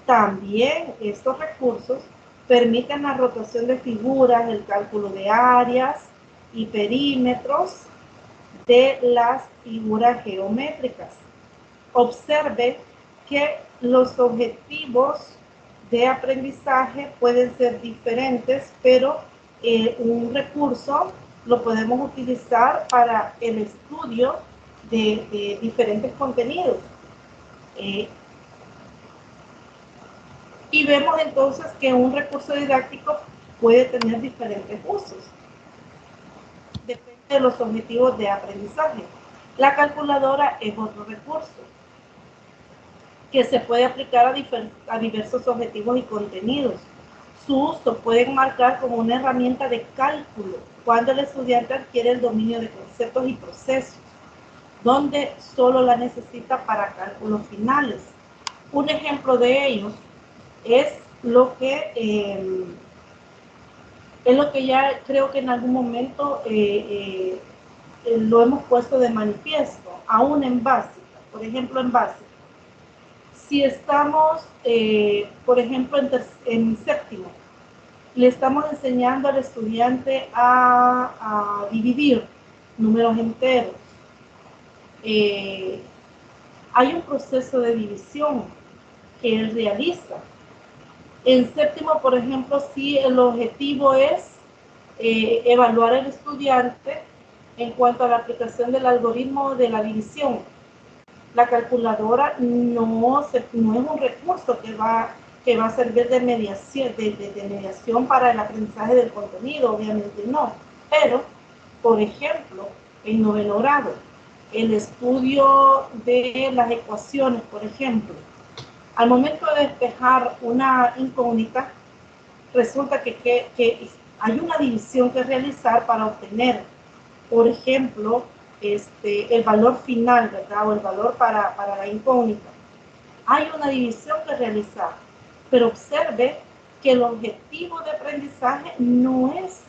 También estos recursos permiten la rotación de figuras, el cálculo de áreas y perímetros de las figuras geométricas. Observe que los objetivos de aprendizaje pueden ser diferentes, pero un recurso lo podemos utilizar para el estudio de diferentes contenidos. Y vemos entonces que un recurso didáctico puede tener diferentes usos. Depende de los objetivos de aprendizaje. La calculadora es otro recurso que se puede aplicar a diversos objetivos y contenidos. Su uso puede marcar como una herramienta de cálculo cuando el estudiante adquiere el dominio de conceptos y procesos, donde solo la necesita para cálculos finales. Un ejemplo de ellos es lo que ya creo que en algún momento lo hemos puesto de manifiesto, aún en básica. Por ejemplo, en básica, si estamos, por ejemplo, en séptimo, le estamos enseñando al estudiante a dividir números enteros. Hay un proceso de división que él realiza. En séptimo, por ejemplo, si el objetivo es evaluar al estudiante en cuanto a la aplicación del algoritmo de la división. La calculadora no es un recurso que va a servir de mediación para el aprendizaje del contenido, obviamente no. Pero, por ejemplo, en noveno grado, el estudio de las ecuaciones, por ejemplo, al momento de despejar una incógnita, resulta que hay una división que realizar para obtener, por ejemplo, el valor final, ¿verdad? O el valor para la incógnita. Hay una división que realizar, pero observe que el objetivo de aprendizaje no es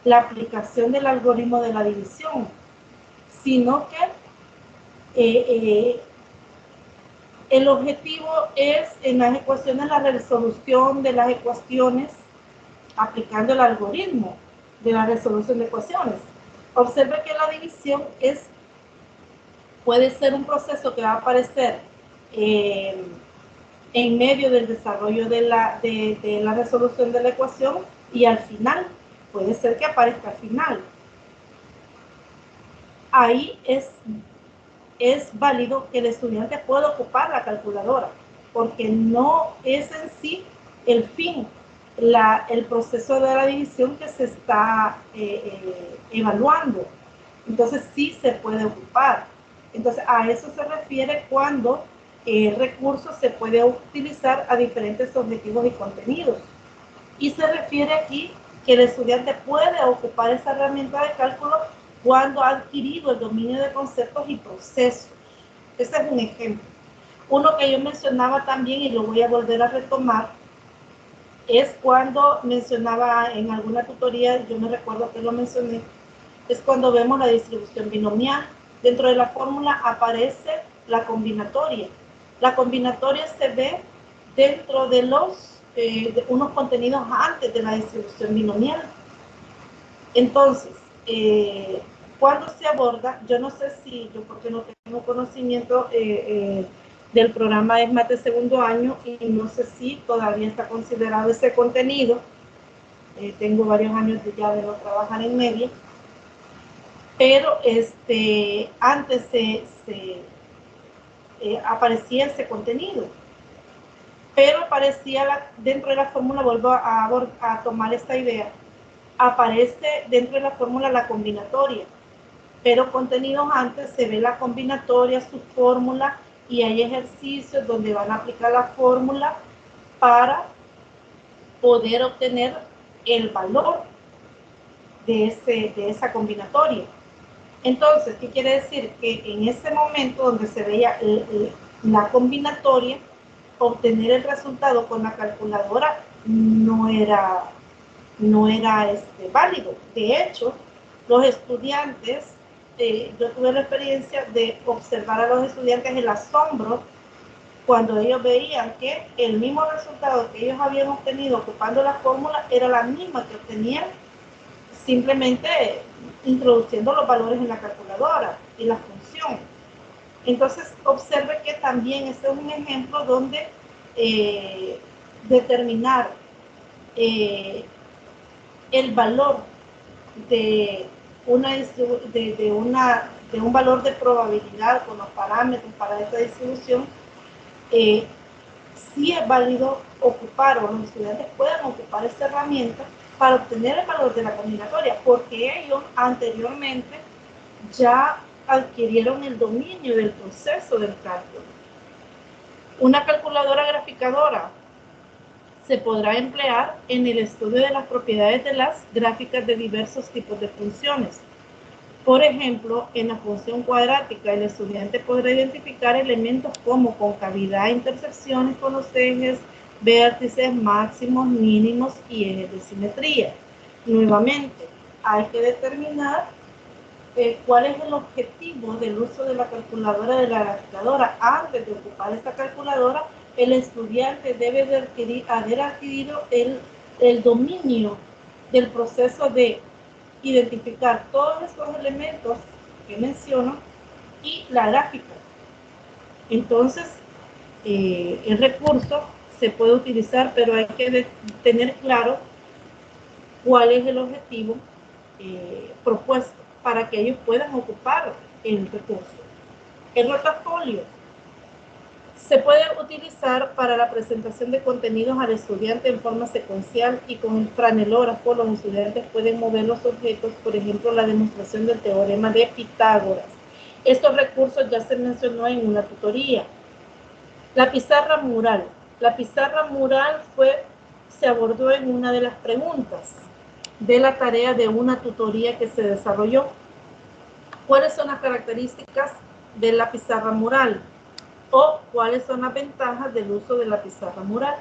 la aplicación del algoritmo de la división, sino que el objetivo es en las ecuaciones la resolución de las ecuaciones aplicando el algoritmo de la resolución de ecuaciones. Observe que la división puede ser un proceso que va a aparecer en medio del desarrollo de la resolución de la ecuación y al final, puede ser que aparezca al final. ahí es válido que el estudiante pueda ocupar la calculadora, porque no es en sí el fin, el proceso de la división que se está evaluando. Entonces sí se puede ocupar. Entonces a eso se refiere cuando el recurso se puede utilizar a diferentes objetivos y contenidos. Y se refiere aquí que el estudiante puede ocupar esa herramienta de cálculo cuando ha adquirido el dominio de conceptos y procesos. Este es un ejemplo. Uno que yo mencionaba también, y lo voy a volver a retomar, es cuando mencionaba en alguna tutoría, yo me recuerdo que lo mencioné, es cuando vemos la distribución binomial. Dentro de la fórmula aparece la combinatoria. La combinatoria se ve dentro de de unos contenidos antes de la distribución binomial. Entonces, cuando se aborda, yo no sé si, yo porque no tengo conocimiento del programa ESMAD de segundo año y no sé si todavía está considerado ese contenido. Tengo varios años ya de no trabajar en media, pero antes aparecía ese contenido, pero aparecía dentro de la fórmula, vuelvo a tomar esta idea, aparece dentro de la fórmula la combinatoria, pero contenidos antes se ve la combinatoria, su fórmula, y hay ejercicios donde van a aplicar la fórmula para poder obtener el valor de esa combinatoria. Entonces, ¿qué quiere decir? Que en ese momento donde se veía la combinatoria, obtener el resultado con la calculadora no era válido. De hecho, los estudiantes, yo tuve la experiencia de observar a los estudiantes el asombro cuando ellos veían que el mismo resultado que ellos habían obtenido ocupando la fórmula era la misma que obtenían simplemente introduciendo los valores en la calculadora y la función. Entonces, observe que también este es un ejemplo donde determinar el valor de un valor de probabilidad con los parámetros para esta distribución, sí es válido ocupar, o los estudiantes pueden ocupar esta herramienta para obtener el valor de la combinatoria, porque ellos anteriormente ya adquirieron el dominio del proceso del cálculo. Una calculadora graficadora se podrá emplear en el estudio de las propiedades de las gráficas de diversos tipos de funciones. Por ejemplo, en la función cuadrática, el estudiante podrá identificar elementos como concavidad, intersecciones con los ejes, vértices, máximos, mínimos y ejes de simetría. Nuevamente, hay que determinar cuál es el objetivo del uso de la calculadora de la graficadora. Antes de ocupar esta calculadora, el estudiante debe de haber adquirido el dominio del proceso de identificar todos estos elementos que menciono y la gráfica. Entonces, el recurso se puede utilizar, pero hay que tener claro cuál es el objetivo propuesto para que ellos puedan ocupar el recurso. El rotafolio se puede utilizar para la presentación de contenidos al estudiante en forma secuencial, y con el franelógrafo los estudiantes pueden mover los objetos, por ejemplo, la demostración del teorema de Pitágoras. Estos recursos ya se mencionó en una tutoría. La pizarra mural. La pizarra mural se abordó en una de las preguntas de la tarea de una tutoría que se desarrolló. ¿Cuáles son las características de la pizarra mural? ¿O cuáles son las ventajas del uso de la pizarra mural?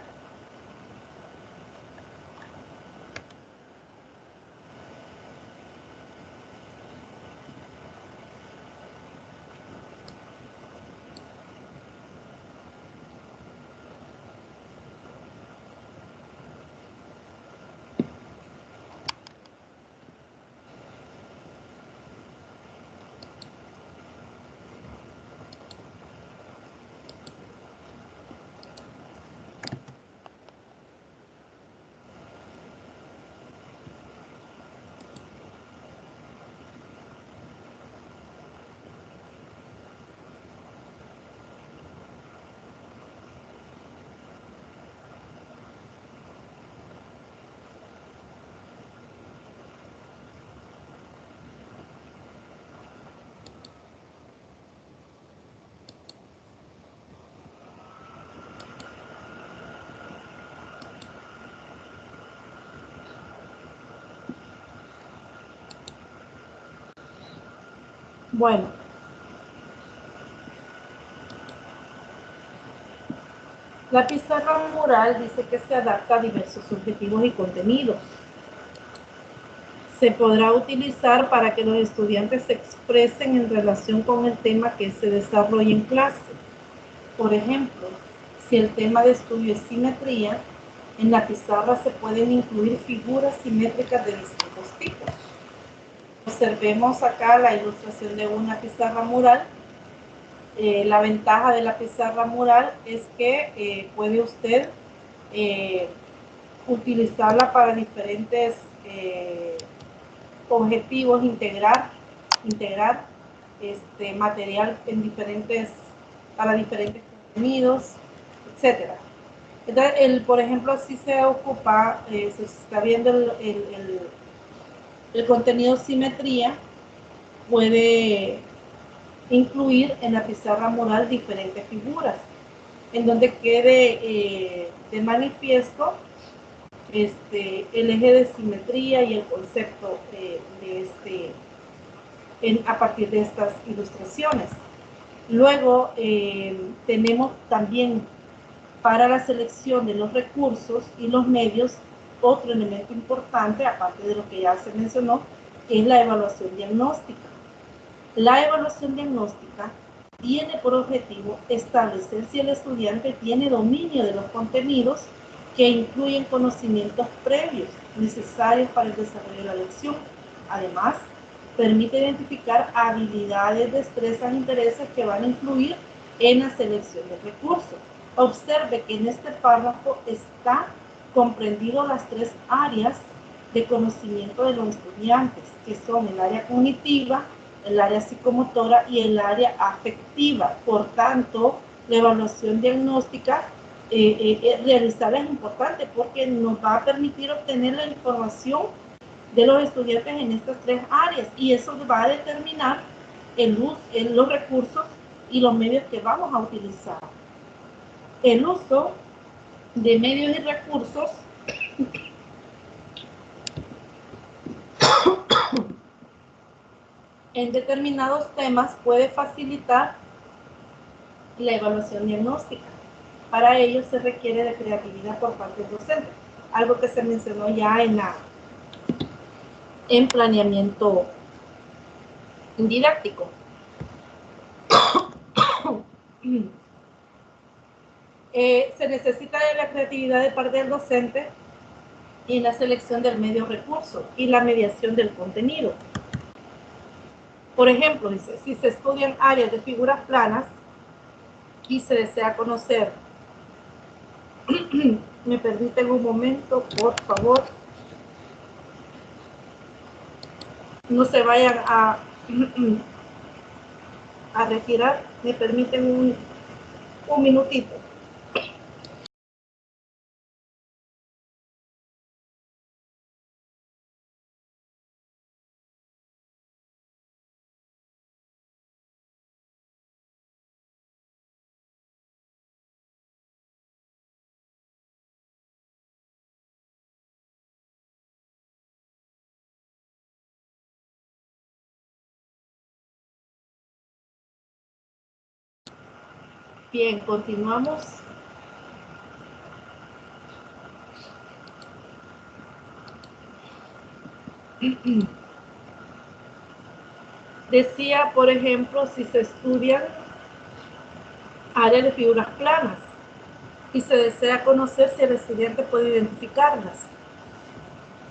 Bueno, la pizarra mural dice que se adapta a diversos objetivos y contenidos. Se podrá utilizar para que los estudiantes se expresen en relación con el tema que se desarrolla en clase. Por ejemplo, si el tema de estudio es simetría, en la pizarra se pueden incluir figuras simétricas de distintos tipos. Observemos acá la ilustración de una pizarra mural. La ventaja de la pizarra mural es que puede usted utilizarla para diferentes objetivos, integrar material para diferentes contenidos, etc. Entonces, por ejemplo, si se ocupa, se está viendo el contenido simetría, puede incluir en la pizarra mural diferentes figuras, en donde quede de manifiesto el eje de simetría y el concepto a partir de estas ilustraciones. Luego tenemos también para la selección de los recursos y los medios otro elemento importante, aparte de lo que ya se mencionó, que es la evaluación diagnóstica. La evaluación diagnóstica tiene por objetivo establecer si el estudiante tiene dominio de los contenidos que incluyen conocimientos previos necesarios para el desarrollo de la lección. Además, permite identificar habilidades, destrezas e intereses que van a influir en la selección de recursos. Observe que en este párrafo está comprendido las tres áreas de conocimiento de los estudiantes, que son el área cognitiva, el área psicomotora y el área afectiva. Por tanto, la evaluación diagnóstica realizarla es importante porque nos va a permitir obtener la información de los estudiantes en estas tres áreas y eso va a determinar los recursos y los medios que vamos a utilizar. El uso de medios y recursos en determinados temas puede facilitar la evaluación diagnóstica. Para ello se requiere de creatividad por parte del docente, algo que se mencionó ya en planeamiento didáctico. Se necesita de la creatividad de parte del docente en la selección del medio recurso y la mediación del contenido. Por ejemplo, dice, si se estudian áreas de figuras planas y se desea conocer, me permiten un momento, por favor, no se vayan a retirar, me permiten un minutito. Bien, continuamos. Decía, por ejemplo, si se estudian áreas de figuras planas y se desea conocer si el estudiante puede identificarlas,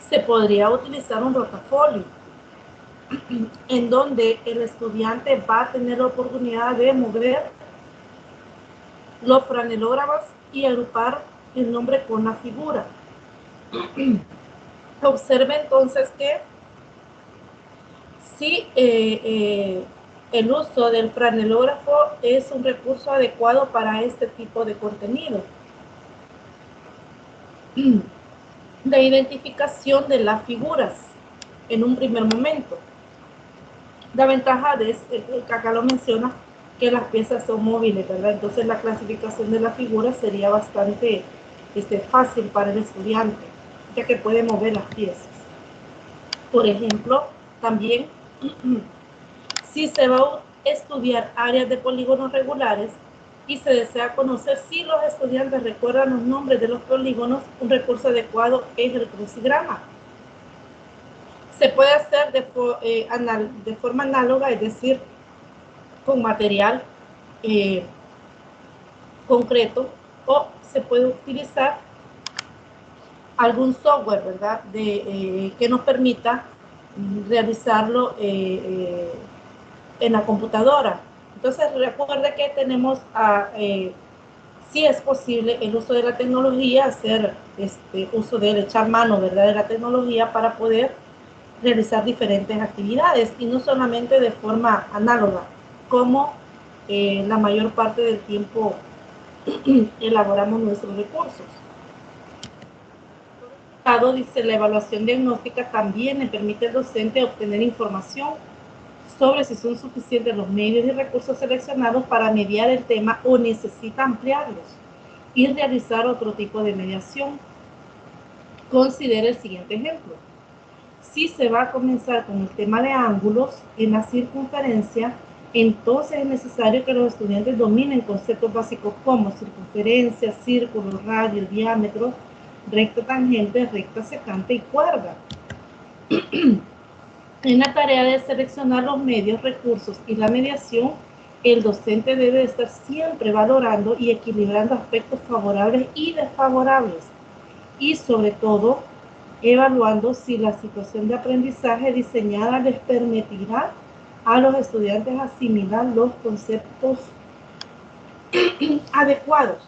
se podría utilizar un rotafolio en donde el estudiante va a tener la oportunidad de mover los franelogramas y agrupar el nombre con la figura. Observe entonces que si el uso del franelógrafo es un recurso adecuado para este tipo de contenido. La identificación de las figuras en un primer momento. La ventaja de que acá lo menciona, que las piezas son móviles, ¿verdad? Entonces la clasificación de las figuras sería bastante fácil para el estudiante, ya que puede mover las piezas. Por ejemplo, también Si se va a estudiar áreas de polígonos regulares y se desea conocer si los estudiantes recuerdan los nombres de los polígonos, un recurso adecuado es el crucigrama. Se puede hacer de forma análoga, es decir, con material concreto, o se puede utilizar algún software, ¿verdad?, que nos permita realizarlo en la computadora. Entonces, recuerde que tenemos, si es posible, el uso de la tecnología, hacer uso de echar mano, ¿verdad?, de la tecnología para poder realizar diferentes actividades y no solamente de forma análoga, como la mayor parte del tiempo elaboramos nuestros recursos. Dice, la evaluación diagnóstica también le permite al docente obtener información sobre si son suficientes los medios y recursos seleccionados para mediar el tema o necesita ampliarlos y realizar otro tipo de mediación. Considere el siguiente ejemplo. Si se va a comenzar con el tema de ángulos en la circunferencia, entonces es necesario que los estudiantes dominen conceptos básicos como circunferencia, círculo, radio, diámetro, recta tangente, recta secante y cuerda. En la tarea de seleccionar los medios, recursos y la mediación, el docente debe estar siempre valorando y equilibrando aspectos favorables y desfavorables, y sobre todo evaluando si la situación de aprendizaje diseñada les permitirá a los estudiantes asimilar los conceptos adecuados.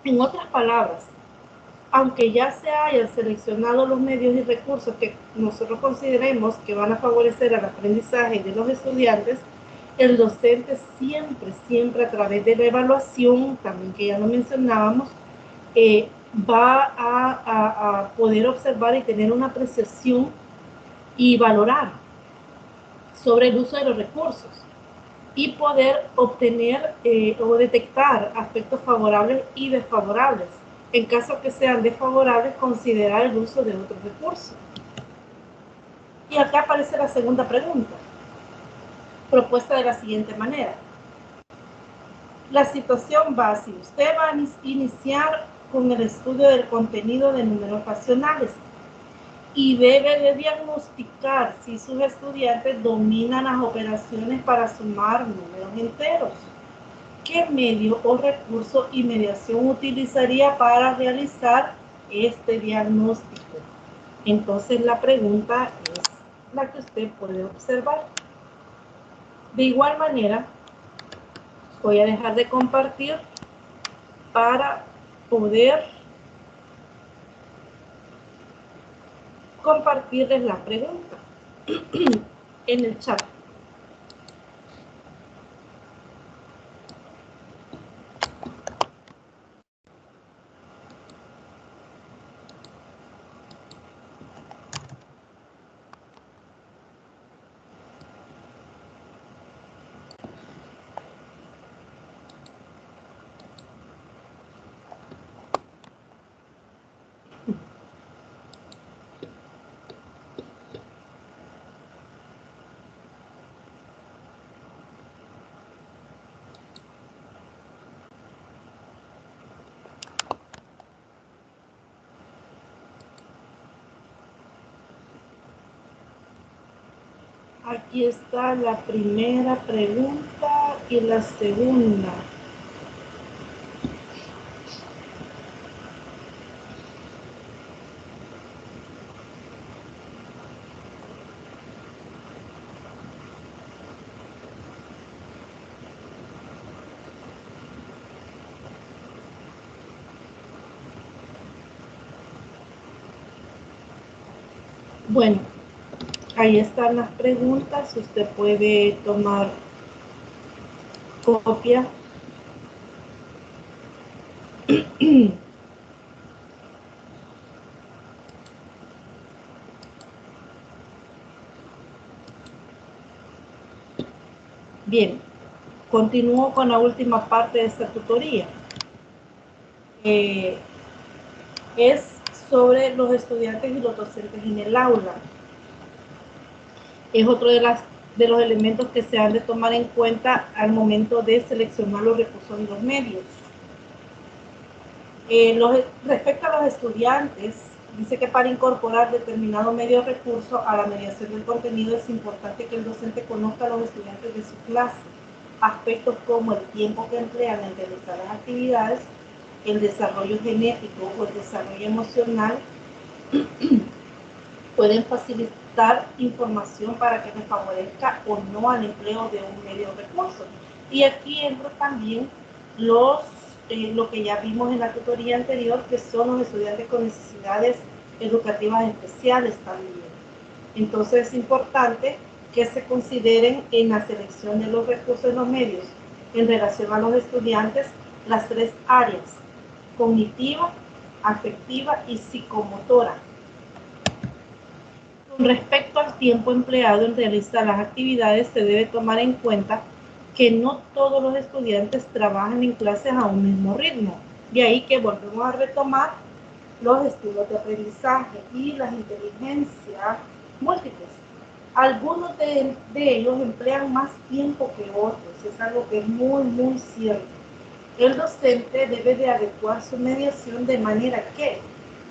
En otras palabras, aunque ya se hayan seleccionado los medios y recursos que nosotros consideremos que van a favorecer el aprendizaje de los estudiantes, el docente siempre a través de la evaluación, también que ya lo mencionábamos, va a poder observar y tener una apreciación y valorar sobre el uso de los recursos y poder obtener o detectar aspectos favorables y desfavorables. En caso que sean desfavorables, considerar el uso de otros recursos. Y acá aparece la segunda pregunta, propuesta de la siguiente manera. La situación va así. Usted va a iniciar con el estudio del contenido de números racionales y debe de diagnosticar si sus estudiantes dominan las operaciones para sumar números enteros. ¿Qué medio o recurso y mediación utilizaría para realizar este diagnóstico? Entonces la pregunta es la que usted puede observar. De igual manera, voy a dejar de compartir para poder compartirles la pregunta en el chat. Aquí está la primera pregunta y la segunda. Bueno, ahí están las preguntas. Usted puede tomar copia. Bien, continúo con la última parte de esta tutoría. Es sobre los estudiantes y los docentes en el aula. Es otro de de los elementos que se han de tomar en cuenta al momento de seleccionar los recursos y los medios. Respecto a los estudiantes, dice que para incorporar determinado medio de recurso a la mediación del contenido es importante que el docente conozca a los estudiantes de su clase, aspectos como el tiempo que emplean en realizar las actividades, el desarrollo genético o el desarrollo emocional, pueden facilitar información para que les favorezca o no al empleo de un medio de recurso. Y aquí entra también lo que ya vimos en la tutoría anterior, que son los estudiantes con necesidades educativas especiales también. Entonces es importante que se consideren en la selección de los recursos y los medios en relación a los estudiantes las tres áreas: cognitiva, afectiva y psicomotora. Con respecto al tiempo empleado en realizar las actividades, se debe tomar en cuenta que no todos los estudiantes trabajan en clases a un mismo ritmo. De ahí que volvemos a retomar los estilos de aprendizaje y las inteligencias múltiples. Algunos de ellos emplean más tiempo que otros, es algo que es muy cierto. El docente debe de adecuar su mediación de manera que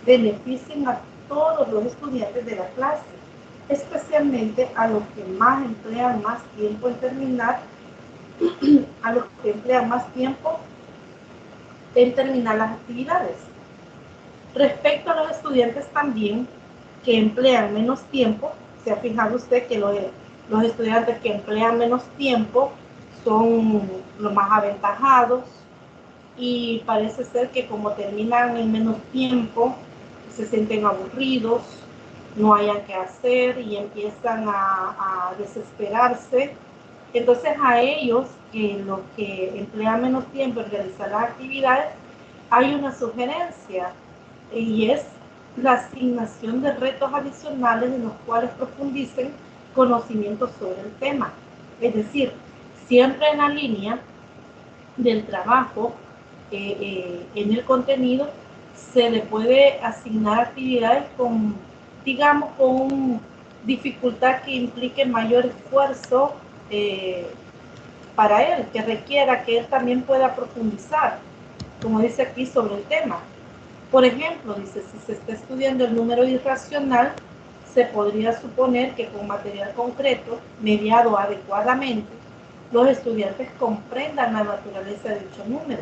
beneficien a todos los estudiantes de la clase, especialmente a los que más emplean más tiempo en terminar, las actividades. Respecto a los estudiantes también que emplean menos tiempo, se ha fijado usted que los estudiantes que emplean menos tiempo son los más aventajados, y parece ser que como terminan en menos tiempo, se sienten aburridos, no hayan qué hacer y empiezan a desesperarse. Entonces a ellos, los que emplean menos tiempo en realizar las actividades, hay una sugerencia, y es la asignación de retos adicionales en los cuales profundicen conocimientos sobre el tema. Es decir, siempre en la línea del trabajo en el contenido, se le puede asignar actividades con, digamos, con dificultad que implique mayor esfuerzo para él, que requiera que él también pueda profundizar, como dice aquí, sobre el tema. Por ejemplo, dice, si se está estudiando el número irracional, se podría suponer que con material concreto, mediado adecuadamente, los estudiantes comprendan la naturaleza de dicho número.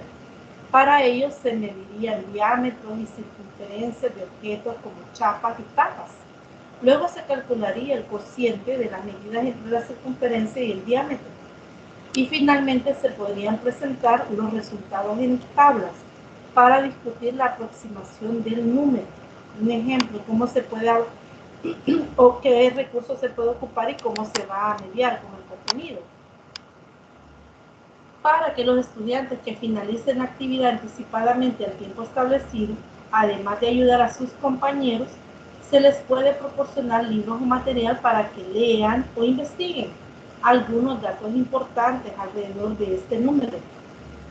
Para ello se medirían diámetros y circunferencias de objetos como chapas y tapas. Luego se calcularía el cociente de las medidas entre la circunferencia y el diámetro. Y finalmente se podrían presentar los resultados en tablas para discutir la aproximación del número. Un ejemplo, cómo se puede o qué recursos se puede ocupar y cómo se va a mediar con el contenido. Para que los estudiantes que finalicen la actividad anticipadamente al tiempo establecido, además de ayudar a sus compañeros, se les puede proporcionar libros o material para que lean o investiguen algunos datos importantes alrededor de este número,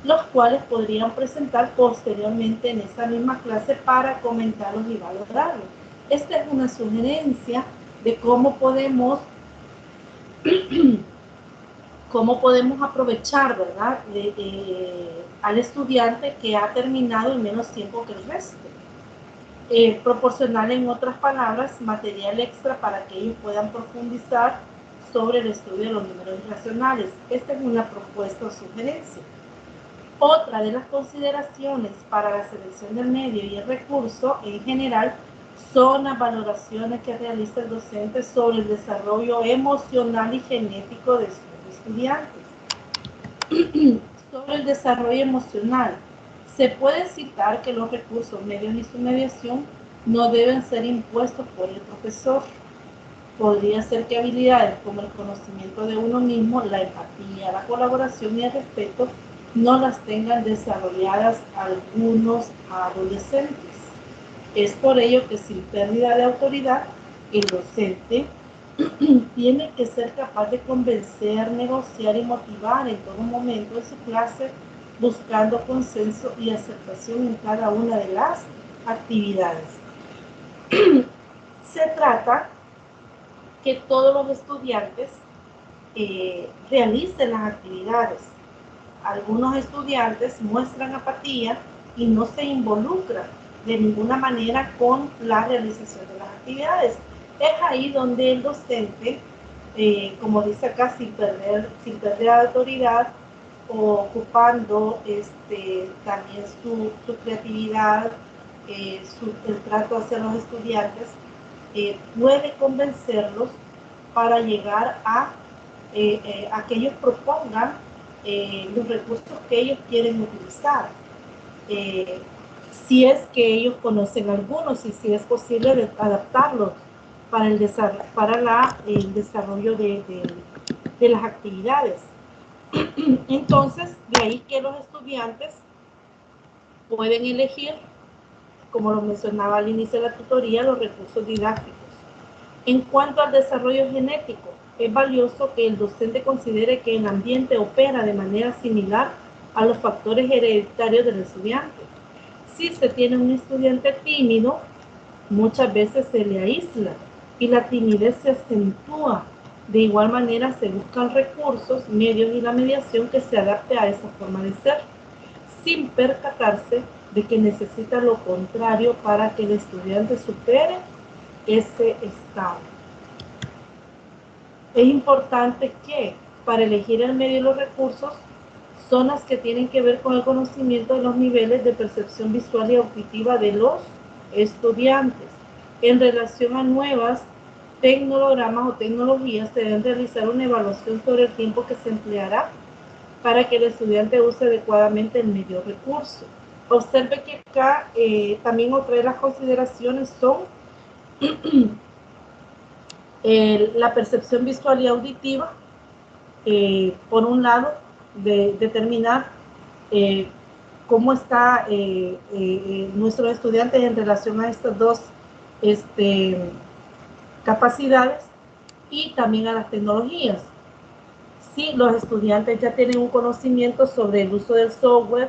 los cuales podrían presentar posteriormente en esta misma clase para comentarlos y valorarlos. Esta es una sugerencia de cómo podemos aprovechar, ¿verdad?, al estudiante que ha terminado en menos tiempo que el resto. Proporcionar, en otras palabras, material extra para que ellos puedan profundizar sobre el estudio de los números irracionales. Esta es una propuesta o sugerencia. Otra de las consideraciones para la selección del medio y el recurso en general son las valoraciones que realiza el docente sobre el desarrollo emocional y genético de sus estudiantes. Sobre el desarrollo emocional, se puede citar que los recursos, medios y su mediación no deben ser impuestos por el profesor. Podría ser que habilidades como el conocimiento de uno mismo, la empatía, la colaboración y el respeto no las tengan desarrolladas algunos adolescentes. Es por ello que, sin pérdida de autoridad, el docente tiene que ser capaz de convencer, negociar y motivar en todo momento en su clase, buscando consenso y aceptación en cada una de las actividades. Se trata que todos los estudiantes realicen las actividades. Algunos estudiantes muestran apatía y no se involucran de ninguna manera con la realización de las actividades. Es ahí donde el docente, como dice acá, sin perder autoridad, o ocupando también su creatividad, el trato hacia los estudiantes, puede convencerlos para llegar a que ellos propongan los recursos que ellos quieren utilizar. Si es que ellos conocen algunos y si es posible adaptarlos para el desarrollo de las actividades. Entonces, de ahí que los estudiantes pueden elegir, como lo mencionaba al inicio de la tutoría, los recursos didácticos. En cuanto al desarrollo genético, es valioso que el docente considere que el ambiente opera de manera similar a los factores hereditarios del estudiante. Si se tiene un estudiante tímido, muchas veces se le aísla y la timidez se acentúa. De igual manera se buscan recursos, medios y la mediación que se adapte a esa forma de ser, sin percatarse de que necesita lo contrario para que el estudiante supere ese estado. Es importante que para elegir el medio y los recursos son las que tienen que ver con el conocimiento de los niveles de percepción visual y auditiva de los estudiantes. En relación a nuevas tecnogramas o tecnologías, se deben realizar una evaluación sobre el tiempo que se empleará para que el estudiante use adecuadamente el medio recurso. Observe que acá también otra de las consideraciones son la percepción visual y auditiva, por un lado, de determinar cómo está nuestros estudiantes en relación a estas dos capacidades, y también a las tecnologías. Si los estudiantes ya tienen un conocimiento sobre el uso del software,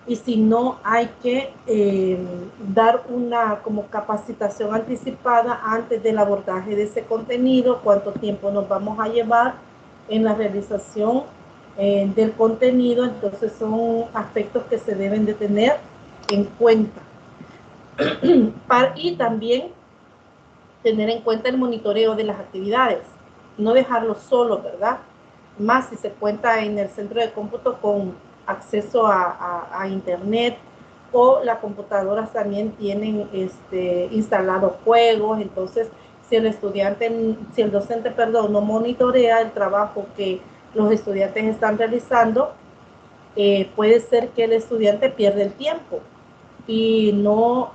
y si no, hay que dar una como capacitación anticipada antes del abordaje de ese contenido, cuánto tiempo nos vamos a llevar en la realización del contenido. Entonces son aspectos que se deben de tener en cuenta. Y también tener en cuenta el monitoreo de las actividades, no dejarlo solo, ¿verdad? Más si se cuenta en el centro de cómputo con acceso a internet, o las computadoras también tienen instalados juegos. Entonces, si el docente no monitorea el trabajo que los estudiantes están realizando, puede ser que el estudiante pierda el tiempo y no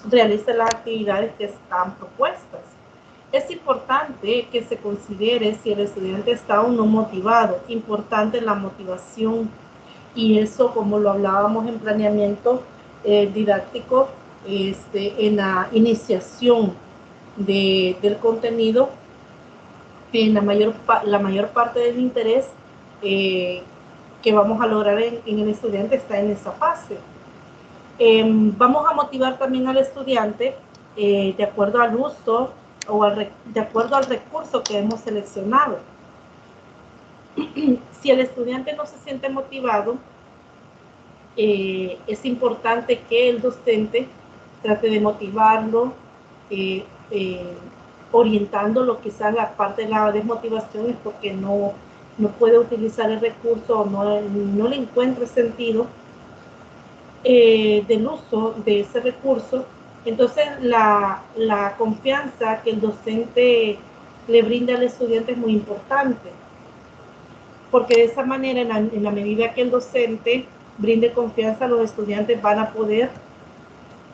realice las actividades que están propuestas. Es importante que se considere si el estudiante está o no motivado. Importante la motivación, y eso, como lo hablábamos en planeamiento didáctico, en la iniciación del contenido, en la mayor parte del interés que vamos a lograr en el estudiante está en esa fase. Vamos a motivar también al estudiante de acuerdo al uso o de acuerdo al recurso que hemos seleccionado. Si el estudiante no se siente motivado, es importante que el docente trate de motivarlo, orientándolo. Quizás la parte de la desmotivación es porque no puede utilizar el recurso, o no le encuentra sentido del uso de ese recurso. Entonces la confianza que el docente le brinda al estudiante es muy importante, porque de esa manera, en la medida que el docente brinde confianza, los estudiantes van a poder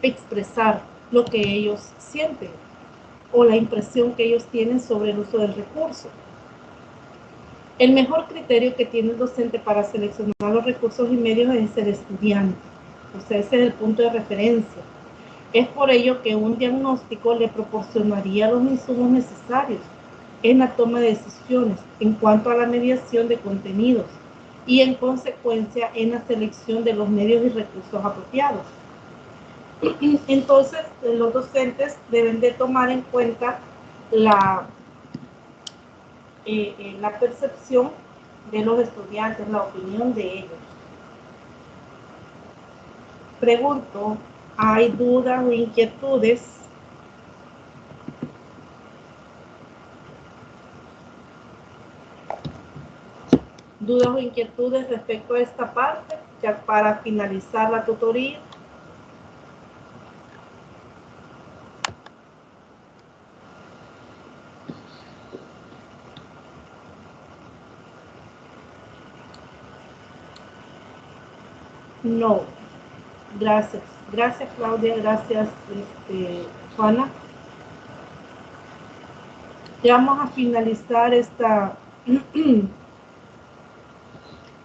expresar lo que ellos sienten o la impresión que ellos tienen sobre el uso del recurso. El mejor criterio que tiene el docente para seleccionar los recursos y medios es el estudiante. O sea, ese es el punto de referencia. Es por ello que un diagnóstico le proporcionaría los insumos necesarios en la toma de decisiones en cuanto a la mediación de contenidos y, en consecuencia, en la selección de los medios y recursos apropiados. Entonces, los docentes deben de tomar en cuenta la percepción de los estudiantes, la opinión de ellos. Pregunto, ¿hay dudas o inquietudes? ¿Dudas o inquietudes respecto a esta parte, ya para finalizar la tutoría? No. Gracias. Gracias, Claudia. Gracias, Juana. Ya vamos a finalizar esta...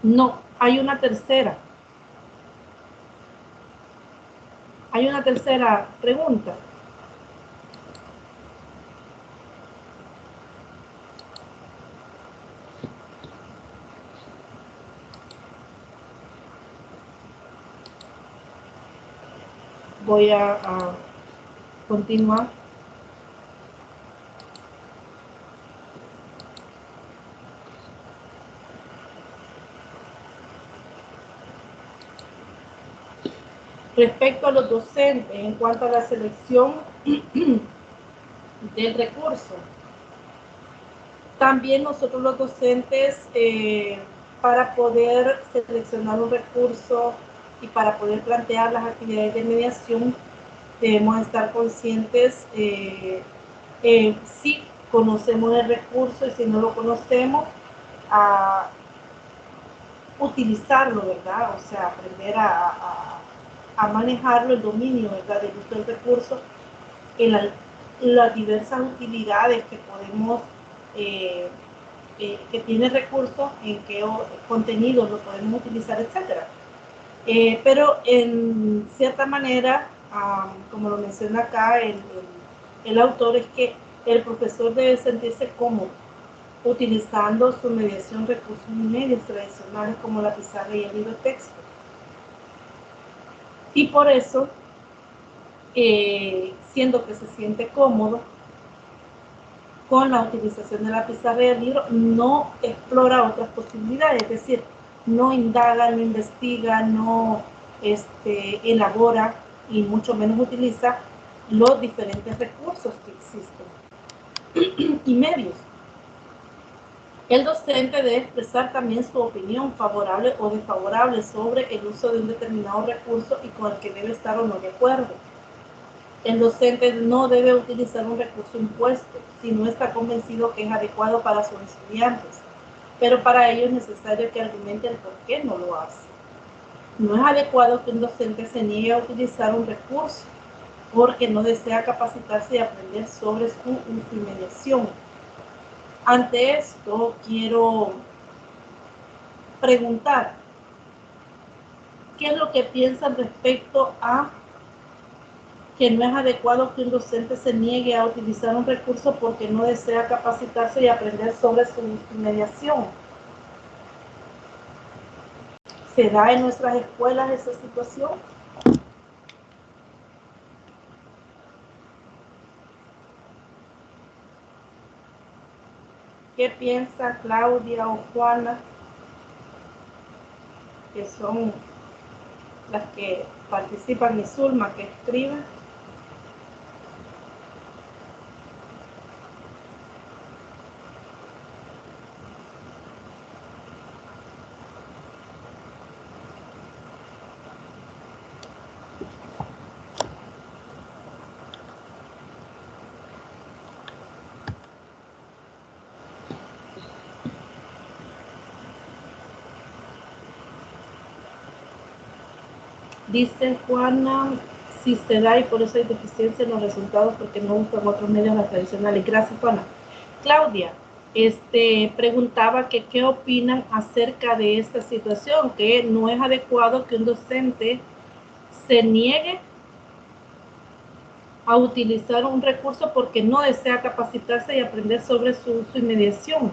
No, hay una tercera. Hay una tercera pregunta. Voy a continuar. Respecto a los docentes, en cuanto a la selección del recurso, también nosotros los docentes, para poder seleccionar un recurso y para poder plantear las actividades de mediación, debemos estar conscientes si conocemos el recurso y si no lo conocemos, a utilizarlo, ¿verdad? O sea, aprender a manejarlo, el dominio, ¿verdad?, del uso del recurso, en las diversas utilidades que podemos, que tiene el recurso, en qué contenidos lo podemos utilizar, etcétera. Pero en cierta manera, como lo menciona acá el autor, es que el profesor debe sentirse cómodo utilizando su mediación, recursos y medios tradicionales como la pizarra y el libro de texto. Y por eso, siendo que se siente cómodo con la utilización de la pizarra y el libro, no explora otras posibilidades, es decir, no indaga, no investiga, no elabora y mucho menos utiliza los diferentes recursos que existen y medios. El docente debe expresar también su opinión favorable o desfavorable sobre el uso de un determinado recurso y con el que debe estar o no de acuerdo. El docente no debe utilizar un recurso impuesto si no está convencido que es adecuado para sus estudiantes, pero para ello es necesario que argumente el por qué no lo hace. No es adecuado que un docente se niegue a utilizar un recurso porque no desea capacitarse y aprender sobre su uso y mediación. Ante esto, quiero preguntar, ¿qué es lo que piensan respecto a que no es adecuado que un docente se niegue a utilizar un recurso porque no desea capacitarse y aprender sobre su mediación? ¿Se da en nuestras escuelas esa situación? ¿Qué piensa Claudia o Juana, que son las que participan, y Zulma, que escriben? Dice Juana, si se da y por eso hay deficiencia en los resultados porque no usan otros medios más tradicionales. Gracias, Juana. Claudia, preguntaba que qué opinan acerca de esta situación, que no es adecuado que un docente se niegue a utilizar un recurso porque no desea capacitarse y aprender sobre su uso y mediación.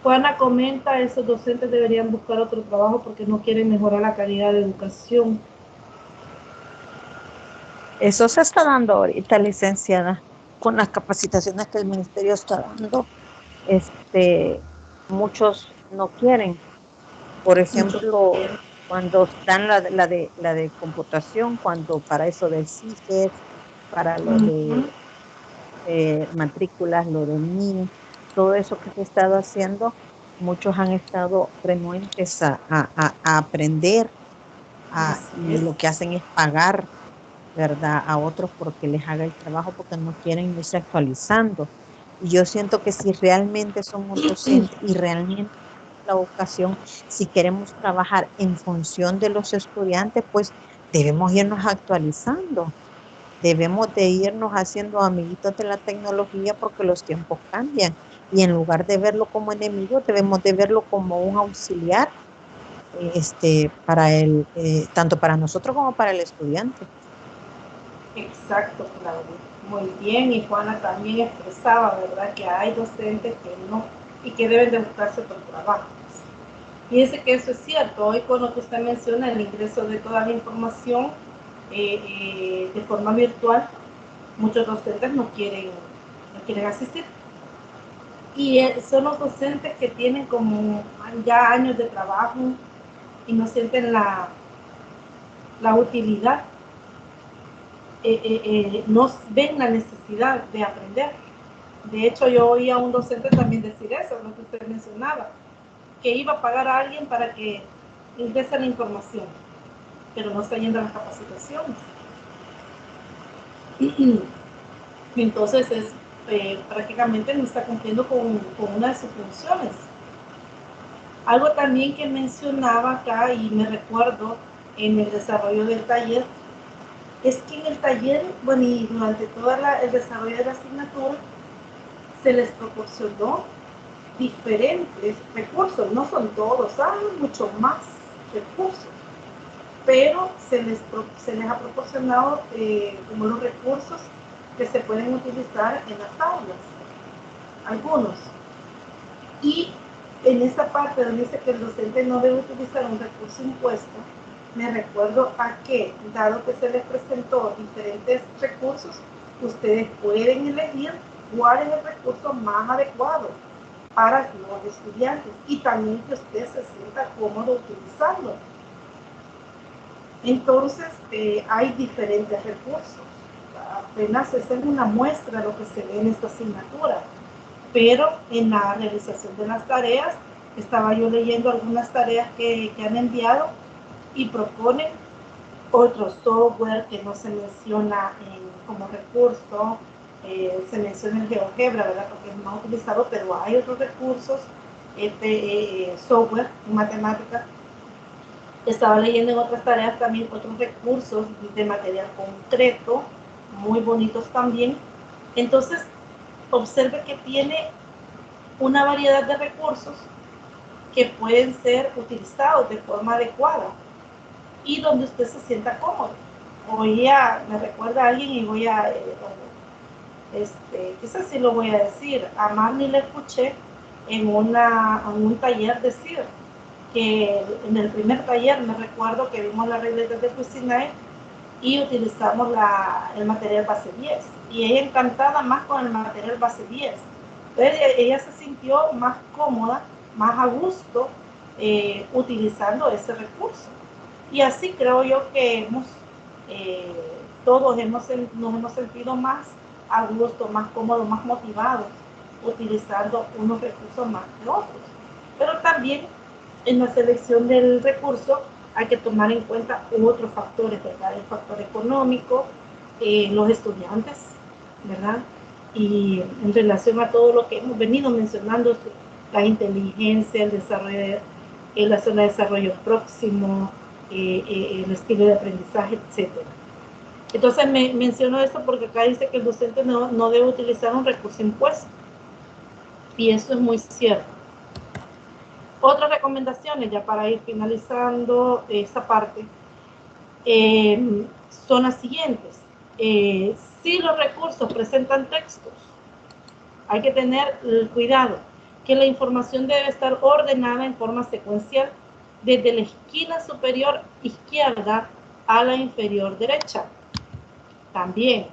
Juana comenta, esos docentes deberían buscar otro trabajo porque no quieren mejorar la calidad de educación. Eso se está dando ahorita, licenciada, con las capacitaciones que el ministerio está dando. Muchos no quieren. Por Mucho ejemplo, bien. cuando dan la de computación, cuando para eso del CIGES, para lo Ujú. de matrículas, lo del NIE, todo eso que se ha estado haciendo, muchos han estado renuentes a aprender Así y es. lo que hacen es pagar, ¿verdad? A otros porque les haga el trabajo porque no quieren irse actualizando. Y yo siento que si realmente somos docentes y realmente la vocación, si queremos trabajar en función de los estudiantes, pues debemos irnos actualizando, debemos de irnos haciendo amiguitos de la tecnología porque los tiempos cambian y en lugar de verlo como enemigo, debemos de verlo como un auxiliar, tanto para nosotros como para el estudiante. Exacto, Claudia. Muy bien, y Juana también expresaba, ¿verdad?, que hay docentes que no y que deben de buscarse otro trabajo. Fíjese que eso es cierto. Hoy, con lo que usted menciona, el ingreso de toda la información de forma virtual, muchos docentes no quieren asistir. Y son los docentes que tienen como ya años de trabajo y no sienten la utilidad, no ven la necesidad de aprender. De hecho, yo oí a un docente también decir eso, lo que usted mencionaba, que iba a pagar a alguien para que ingrese la información, pero no está yendo a las capacitaciones. Entonces, prácticamente no está cumpliendo con una de sus funciones. Algo también que mencionaba acá, y me recuerdo en el desarrollo del taller, es que en el taller, bueno, y durante todo el desarrollo de la asignatura, se les proporcionó diferentes recursos, no son todos, hay mucho más recursos, pero se les ha proporcionado como los recursos que se pueden utilizar en las aulas, algunos. Y en esa parte donde dice que el docente no debe utilizar un recurso impuesto, me recuerdo a que, dado que se les presentó diferentes recursos, ustedes pueden elegir cuál es el recurso más adecuado para los estudiantes y también que usted se sienta cómodo utilizarlo. Entonces, hay diferentes recursos. Apenas esa es una muestra de lo que se ve en esta asignatura, pero en la realización de las tareas, estaba yo leyendo algunas tareas que han enviado y proponen otro software que no se menciona como recurso, se menciona el GeoGebra, ¿verdad?, porque es más utilizado, pero hay otros recursos, software en matemáticas. Estaba leyendo en otras tareas también otros recursos de material concreto, muy bonitos también. Entonces, observe que tiene una variedad de recursos que pueden ser utilizados de forma adecuada y donde usted se sienta cómodo. Me recuerda a alguien y quizás sí lo voy a decir, a Marnie le escuché en un taller decir que en el primer taller me recuerdo que vimos las regletas de Cuisinay y utilizamos el material base 10 y ella encantada más con el material base 10. Entonces ella se sintió más cómoda, más a gusto utilizando ese recurso. Y así creo yo que eh, todos nos hemos sentido más a gusto, más cómodos, más motivados utilizando unos recursos más que otros. Pero también en la selección del recurso hay que tomar en cuenta otros factores, ¿verdad? El factor económico, los estudiantes, ¿verdad? Y en relación a todo lo que hemos venido mencionando, la inteligencia, el desarrollo, la zona de desarrollo próximo, el estilo de aprendizaje, etc. Entonces menciono esto porque acá dice que el docente no debe utilizar un recurso impuesto, y eso es muy cierto. Otras recomendaciones, ya para ir finalizando esta parte, son las siguientes. Si los recursos presentan textos, hay que tener cuidado que la información debe estar ordenada en forma secuencial desde la esquina superior izquierda a la inferior derecha. También,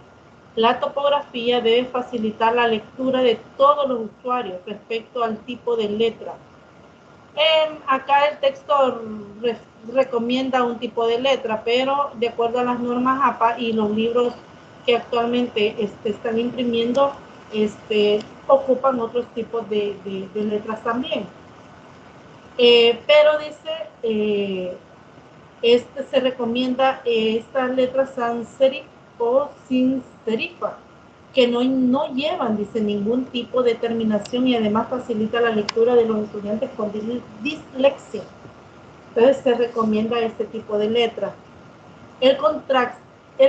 la topografía debe facilitar la lectura de todos los usuarios respecto al tipo de letra. Acá el texto recomienda un tipo de letra, pero de acuerdo a las normas APA y los libros que actualmente están imprimiendo, ocupan otros tipos de letras también. Pero dice, se recomienda estas letras sans serif o sin serifa, que no llevan, dice, ningún tipo de terminación y además facilita la lectura de los estudiantes con dislexia. Entonces se recomienda este tipo de letra. El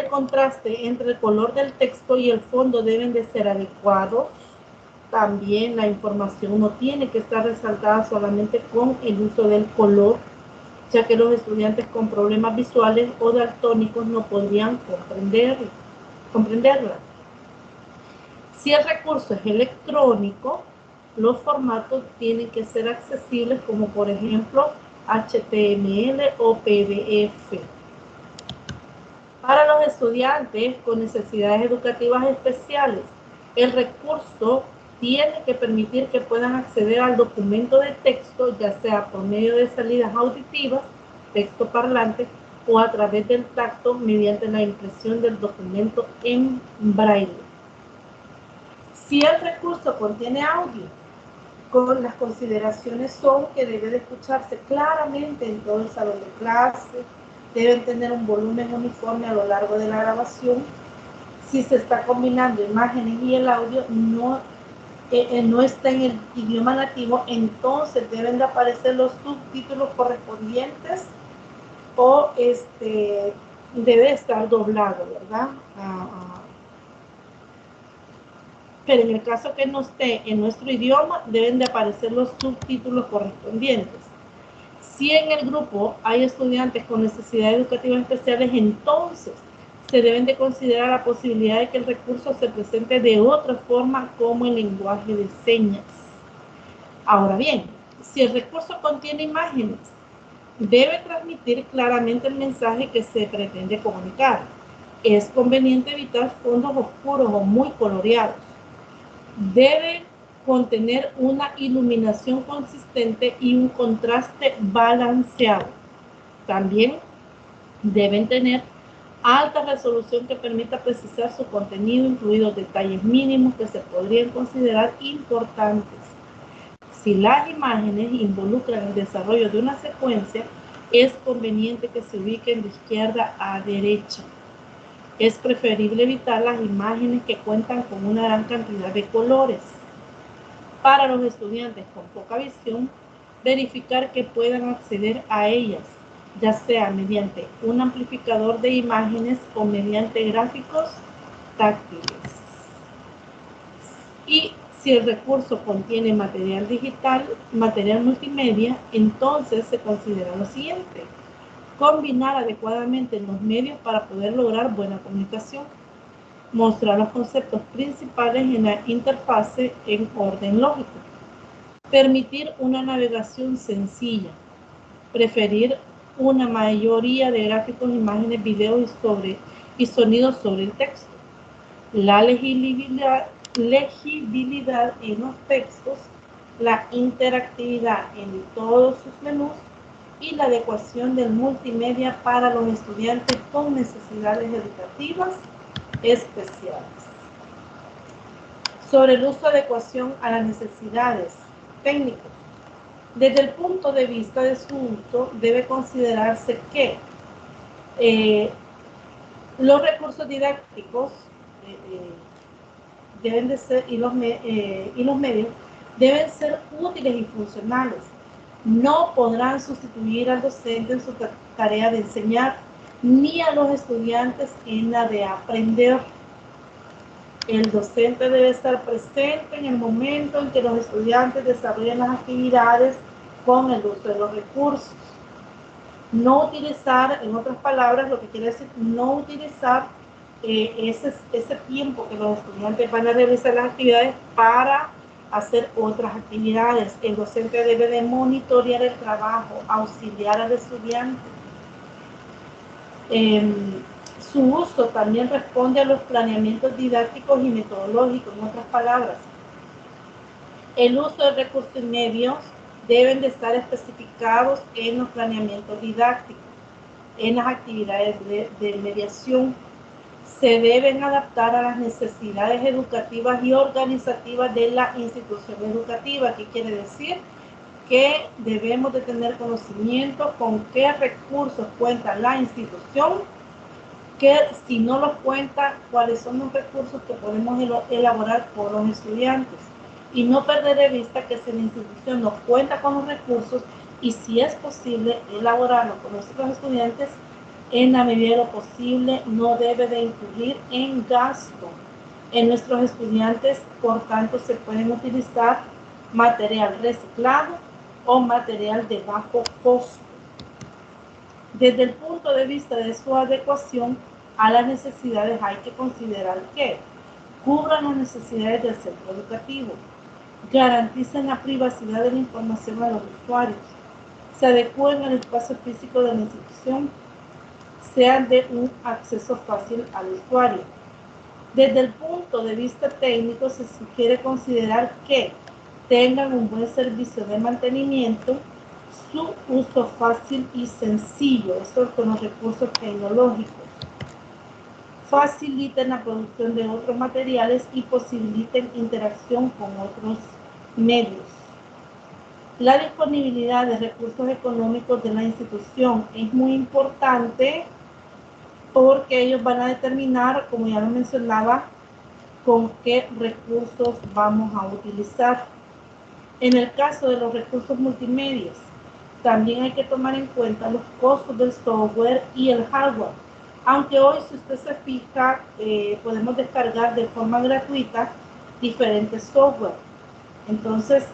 contraste entre el color del texto y el fondo deben de ser adecuados. También la información no tiene que estar resaltada solamente con el uso del color, ya que los estudiantes con problemas visuales o daltónicos no podrían comprenderla. Si el recurso es electrónico, los formatos tienen que ser accesibles, como por ejemplo HTML o PDF. Para los estudiantes con necesidades educativas especiales, el recurso tiene que permitir que puedan acceder al documento de texto, ya sea por medio de salidas auditivas, texto parlante, o a través del tacto mediante la impresión del documento en braille. Si el recurso contiene audio, las consideraciones son que debe de escucharse claramente en todo el salón de clase, deben tener un volumen uniforme a lo largo de la grabación. Si se está combinando imágenes y el audio no está en el idioma nativo, entonces deben de aparecer los subtítulos correspondientes o debe estar doblado, ¿verdad? Pero en el caso que no esté en nuestro idioma, deben de aparecer los subtítulos correspondientes. Si en el grupo hay estudiantes con necesidades educativas especiales, entonces se deben de considerar la posibilidad de que el recurso se presente de otra forma, como el lenguaje de señas. Ahora bien, si el recurso contiene imágenes, debe transmitir claramente el mensaje que se pretende comunicar. Es conveniente evitar fondos oscuros o muy coloreados. Debe contener una iluminación consistente y un contraste balanceado. También deben tener alta resolución que permita precisar su contenido, incluidos detalles mínimos que se podrían considerar importantes. Si las imágenes involucran el desarrollo de una secuencia, es conveniente que se ubiquen de izquierda a derecha. Es preferible evitar las imágenes que cuentan con una gran cantidad de colores. Para los estudiantes con poca visión, verificar que puedan acceder a ellas, ya sea mediante un amplificador de imágenes o mediante gráficos táctiles. Y si el recurso contiene material digital, material multimedia, entonces se considera lo siguiente: combinar adecuadamente los medios para poder lograr buena comunicación, mostrar los conceptos principales en la interfase en orden lógico, permitir una navegación sencilla, preferir una mayoría de gráficos, imágenes, videos y sonidos sobre el texto, la legibilidad en los textos, la interactividad en todos sus menús y la adecuación del multimedia para los estudiantes con necesidades educativas especiales. Sobre el uso de adecuación a las necesidades técnicas. Desde el punto de vista de su uso, debe considerarse que los recursos didácticos deben de ser, y los medios deben ser útiles y funcionales. No podrán sustituir al docente en su tarea de enseñar, ni a los estudiantes en la de aprender. El docente debe estar presente en el momento en que los estudiantes desarrollen las actividades con el uso de los recursos. No utilizar, en otras palabras, lo que quiere decir, no utilizar ese tiempo que los estudiantes van a realizar las actividades para hacer otras actividades. El docente debe de monitorear el trabajo, auxiliar al estudiante. Su uso también responde a los planeamientos didácticos y metodológicos. En otras palabras, el uso de recursos y medios deben de estar especificados en los planeamientos didácticos, en las actividades de mediación. Se deben adaptar a las necesidades educativas y organizativas de la institución educativa. ¿Qué quiere decir? Que debemos de tener conocimiento con qué recursos cuenta la institución, que si no los cuenta, cuáles son los recursos que podemos elaborar por los estudiantes. Y no perder de vista que si la institución no cuenta con los recursos y si es posible elaborarlo con nuestros estudiantes, en la medida de lo posible no debe de incurrir en gasto. En nuestros estudiantes, por tanto, se pueden utilizar material reciclado o material de bajo costo. Desde el punto de vista de su adecuación a las necesidades, hay que considerar que cubran las necesidades del centro educativo, garanticen la privacidad de la información a los usuarios, se adecúen al espacio físico de la institución, sean de un acceso fácil al usuario. Desde el punto de vista técnico, se sugiere considerar que tengan un buen servicio de mantenimiento, su uso fácil y sencillo, esto con los recursos tecnológicos, faciliten la producción de otros materiales y posibiliten interacción con otros medios. La disponibilidad de recursos económicos de la institución es muy importante porque ellos van a determinar, como ya lo mencionaba, con qué recursos vamos a utilizar. En el caso de los recursos multimedia, también hay que tomar en cuenta los costos del software y el hardware. Aunque hoy, si usted se fija, podemos descargar de forma gratuita diferentes software. Entonces,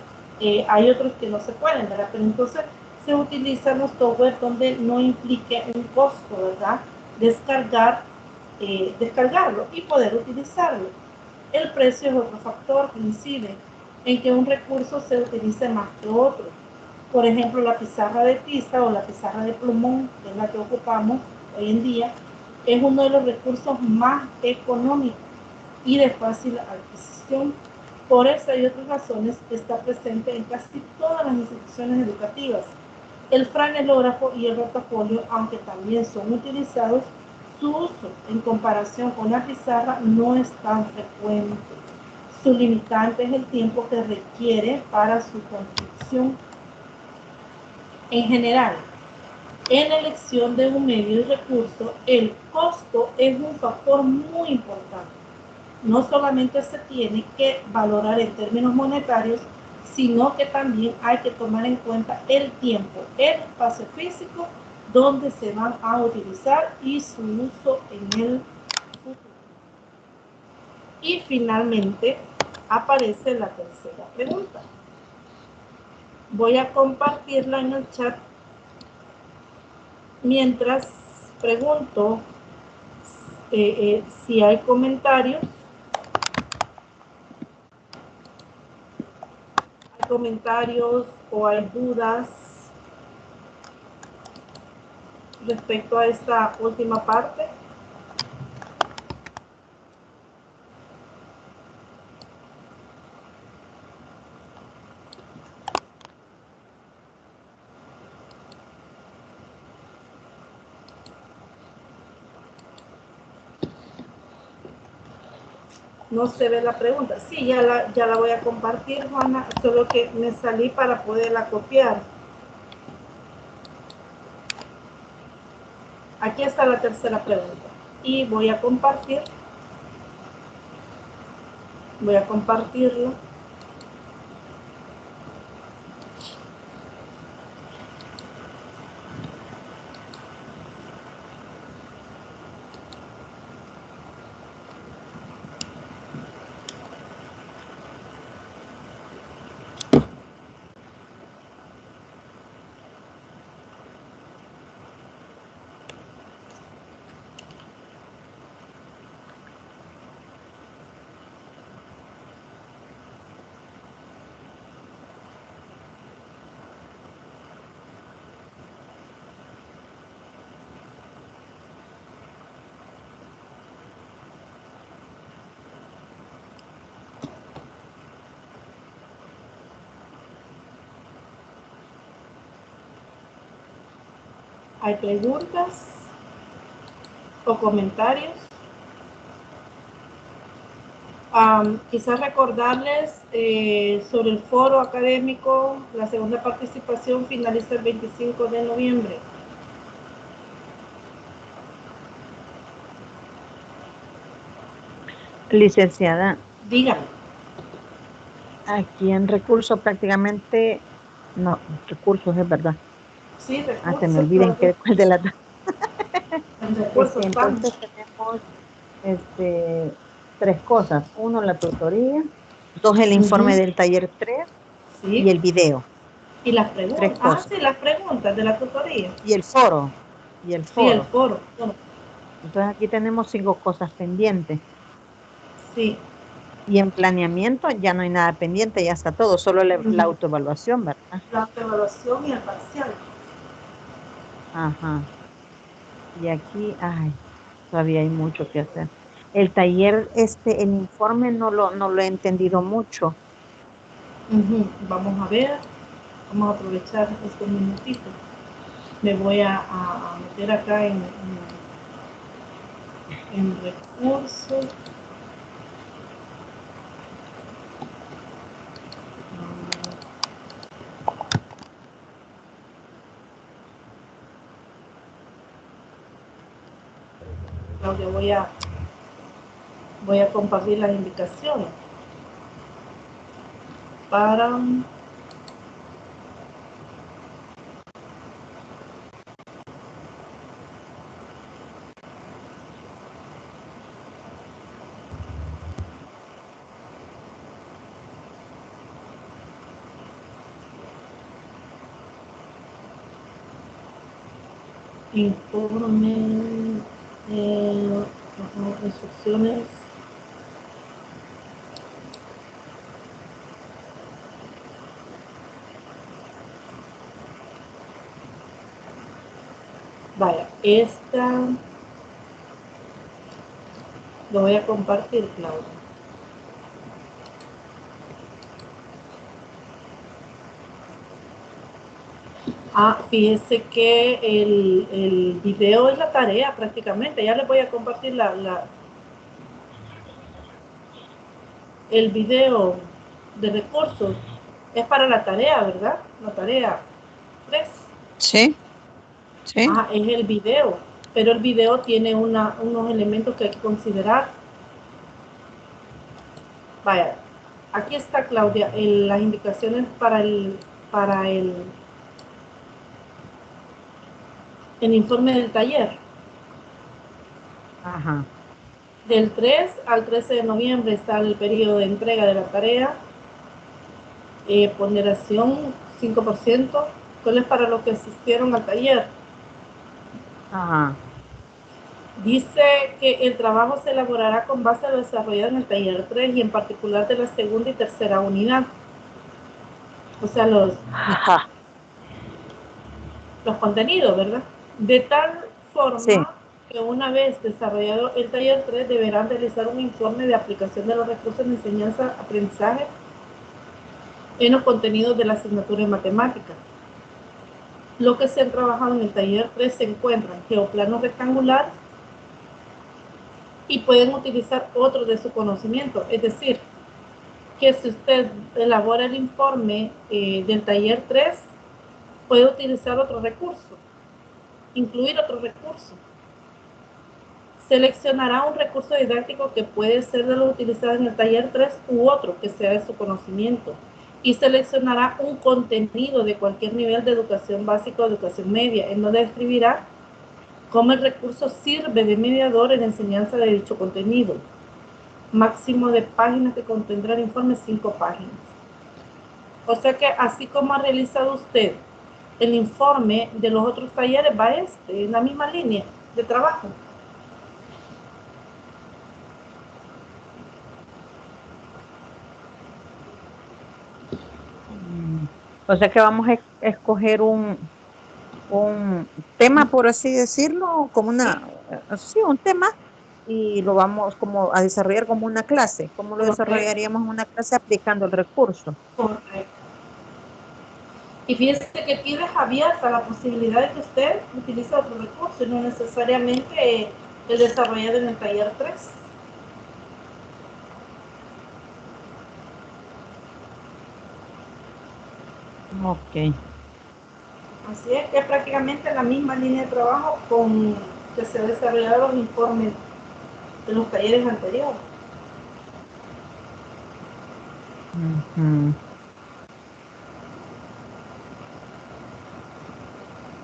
hay otros que no se pueden, ¿verdad? Pero entonces se utilizan los software donde no implique un costo, ¿verdad? Descargarlo y poder utilizarlo. El precio es otro factor que incide en que un recurso se utilice más que otro. Por ejemplo, la pizarra de tiza o la pizarra de plumón, que es la que ocupamos hoy en día, es uno de los recursos más económicos y de fácil adquisición. Por esa y otras razones está presente en casi todas las instituciones educativas. El franelógrafo y el rotafolio, aunque también son utilizados, su uso en comparación con la pizarra no es tan frecuente. Su limitante es el tiempo que requiere para su construcción. En general, en la elección de un medio y recurso, el costo es un factor muy importante. No solamente se tiene que valorar en términos monetarios, sino que también hay que tomar en cuenta el tiempo, el espacio físico donde se van a utilizar y su uso en el futuro. Y finalmente aparece la tercera pregunta. Voy a compartirla en el chat mientras pregunto si hay comentarios. O hay dudas respecto a esta última parte. No se ve la pregunta. Sí, ya la voy a compartir, Juana, solo que me salí para poderla copiar. Aquí está la tercera pregunta. Y voy a compartirlo. ¿Hay preguntas o comentarios? Quizás recordarles sobre el foro académico, la segunda participación finaliza el 25 de noviembre. Licenciada. Dígame. Aquí en recursos prácticamente, no, recursos es verdad. Sí, recursos. Se me olviden cuál de las dos. Entonces tenemos 3 cosas. 1, la tutoría. 2, el informe del taller 3. Sí. Y el video. Y las preguntas. 3 cosas. Sí, las preguntas de la tutoría. Y el foro. Sí, el foro. Entonces aquí tenemos 5 cosas pendientes. Sí. Y en planeamiento ya no hay nada pendiente, ya está todo, solo la autoevaluación, ¿verdad? La autoevaluación y el parcial. Ajá. Y aquí, todavía hay mucho que hacer. El taller, el informe no lo he entendido mucho. Vamos a ver, vamos a aprovechar estos minutitos. Me voy a meter acá en recursos. Claudia, voy a compartir las indicaciones para informe, instrucciones. Vaya, esta lo voy a compartir, Claudia. Fíjese que el video es la tarea prácticamente. Ya les voy a compartir el video de recursos. Es para la tarea, ¿verdad? La tarea 3. Sí. Sí. Es el video, pero el video tiene unos elementos que hay que considerar. Vaya, aquí está, Claudia, las indicaciones para el informe del taller. Ajá. Del 3 al 13 de noviembre está el periodo de entrega de la tarea. Ponderación 5%. ¿Cuál es para los que asistieron al taller? Ajá. Dice que el trabajo se elaborará con base a lo desarrollado en el taller 3 y en particular de la segunda y tercera unidad. O sea, los contenidos, ¿verdad? De tal forma que una vez desarrollado el taller 3 deberán realizar un informe de aplicación de los recursos de enseñanza-aprendizaje en los contenidos de la asignatura de matemáticas. Lo que se han trabajado en el taller 3 se encuentran geoplanos rectangulares y pueden utilizar otros de su conocimiento. Es decir, que si usted elabora el informe del taller 3, puede utilizar otro recurso, incluir otro recurso. Seleccionará un recurso didáctico que puede ser de los utilizados en el taller 3 u otro que sea de su conocimiento. Y seleccionará un contenido de cualquier nivel de educación básica o educación media, en donde describirá cómo el recurso sirve de mediador en la enseñanza de dicho contenido. Máximo de páginas que contendrá el informe, 5 páginas. O sea que así como ha realizado usted el informe de los otros talleres, va en la misma línea de trabajo. O sea que vamos a escoger un tema, por así decirlo, como un tema, y lo vamos como a desarrollar como una clase. ¿Cómo lo desarrollaríamos en una clase aplicando el recurso? Correcto. Y fíjese que aquí deja abierta la posibilidad de que usted utilice otro recurso y no necesariamente el desarrollado en el taller 3. Ok. Así es que es prácticamente la misma línea de trabajo con que se desarrollaron los informes de los talleres anteriores.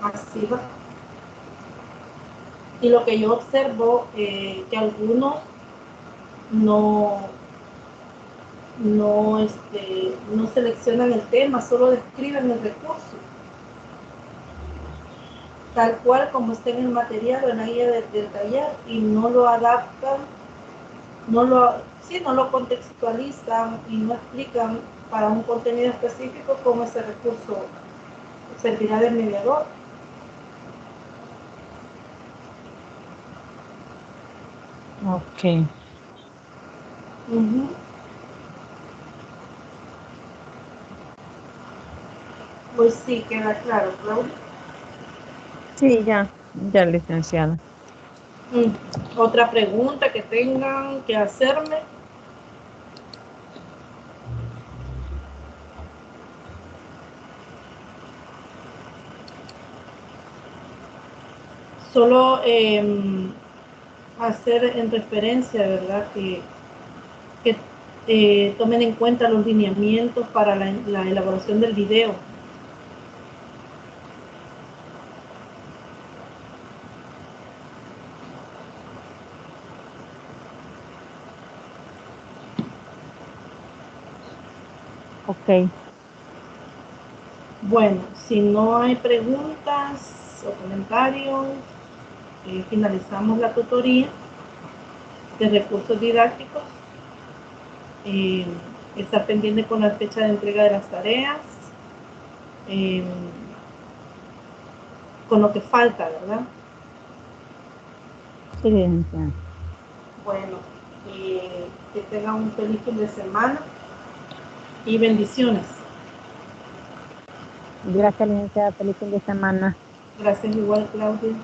Así va. Y lo que yo observo, que algunos no seleccionan el tema, solo describen el recurso, tal cual como está en el material o en la guía del taller, y no lo adaptan, no lo contextualizan y no explican para un contenido específico cómo ese recurso servirá de mediador. Ok. Pues sí, queda claro, Claudia. Sí, ya, licenciada. Otra pregunta que tengan que hacerme. Solo hacer en referencia, ¿verdad? Que tomen en cuenta los lineamientos para la elaboración del video. Ok. Bueno, si no hay preguntas o comentarios, finalizamos la tutoría de recursos didácticos. Está pendiente con la fecha de entrega de las tareas, con lo que falta, ¿verdad? Sí, licenciada. Bueno, que tengan un feliz fin de semana y bendiciones. Gracias, licenciada. Feliz fin de semana. Gracias igual, Claudia.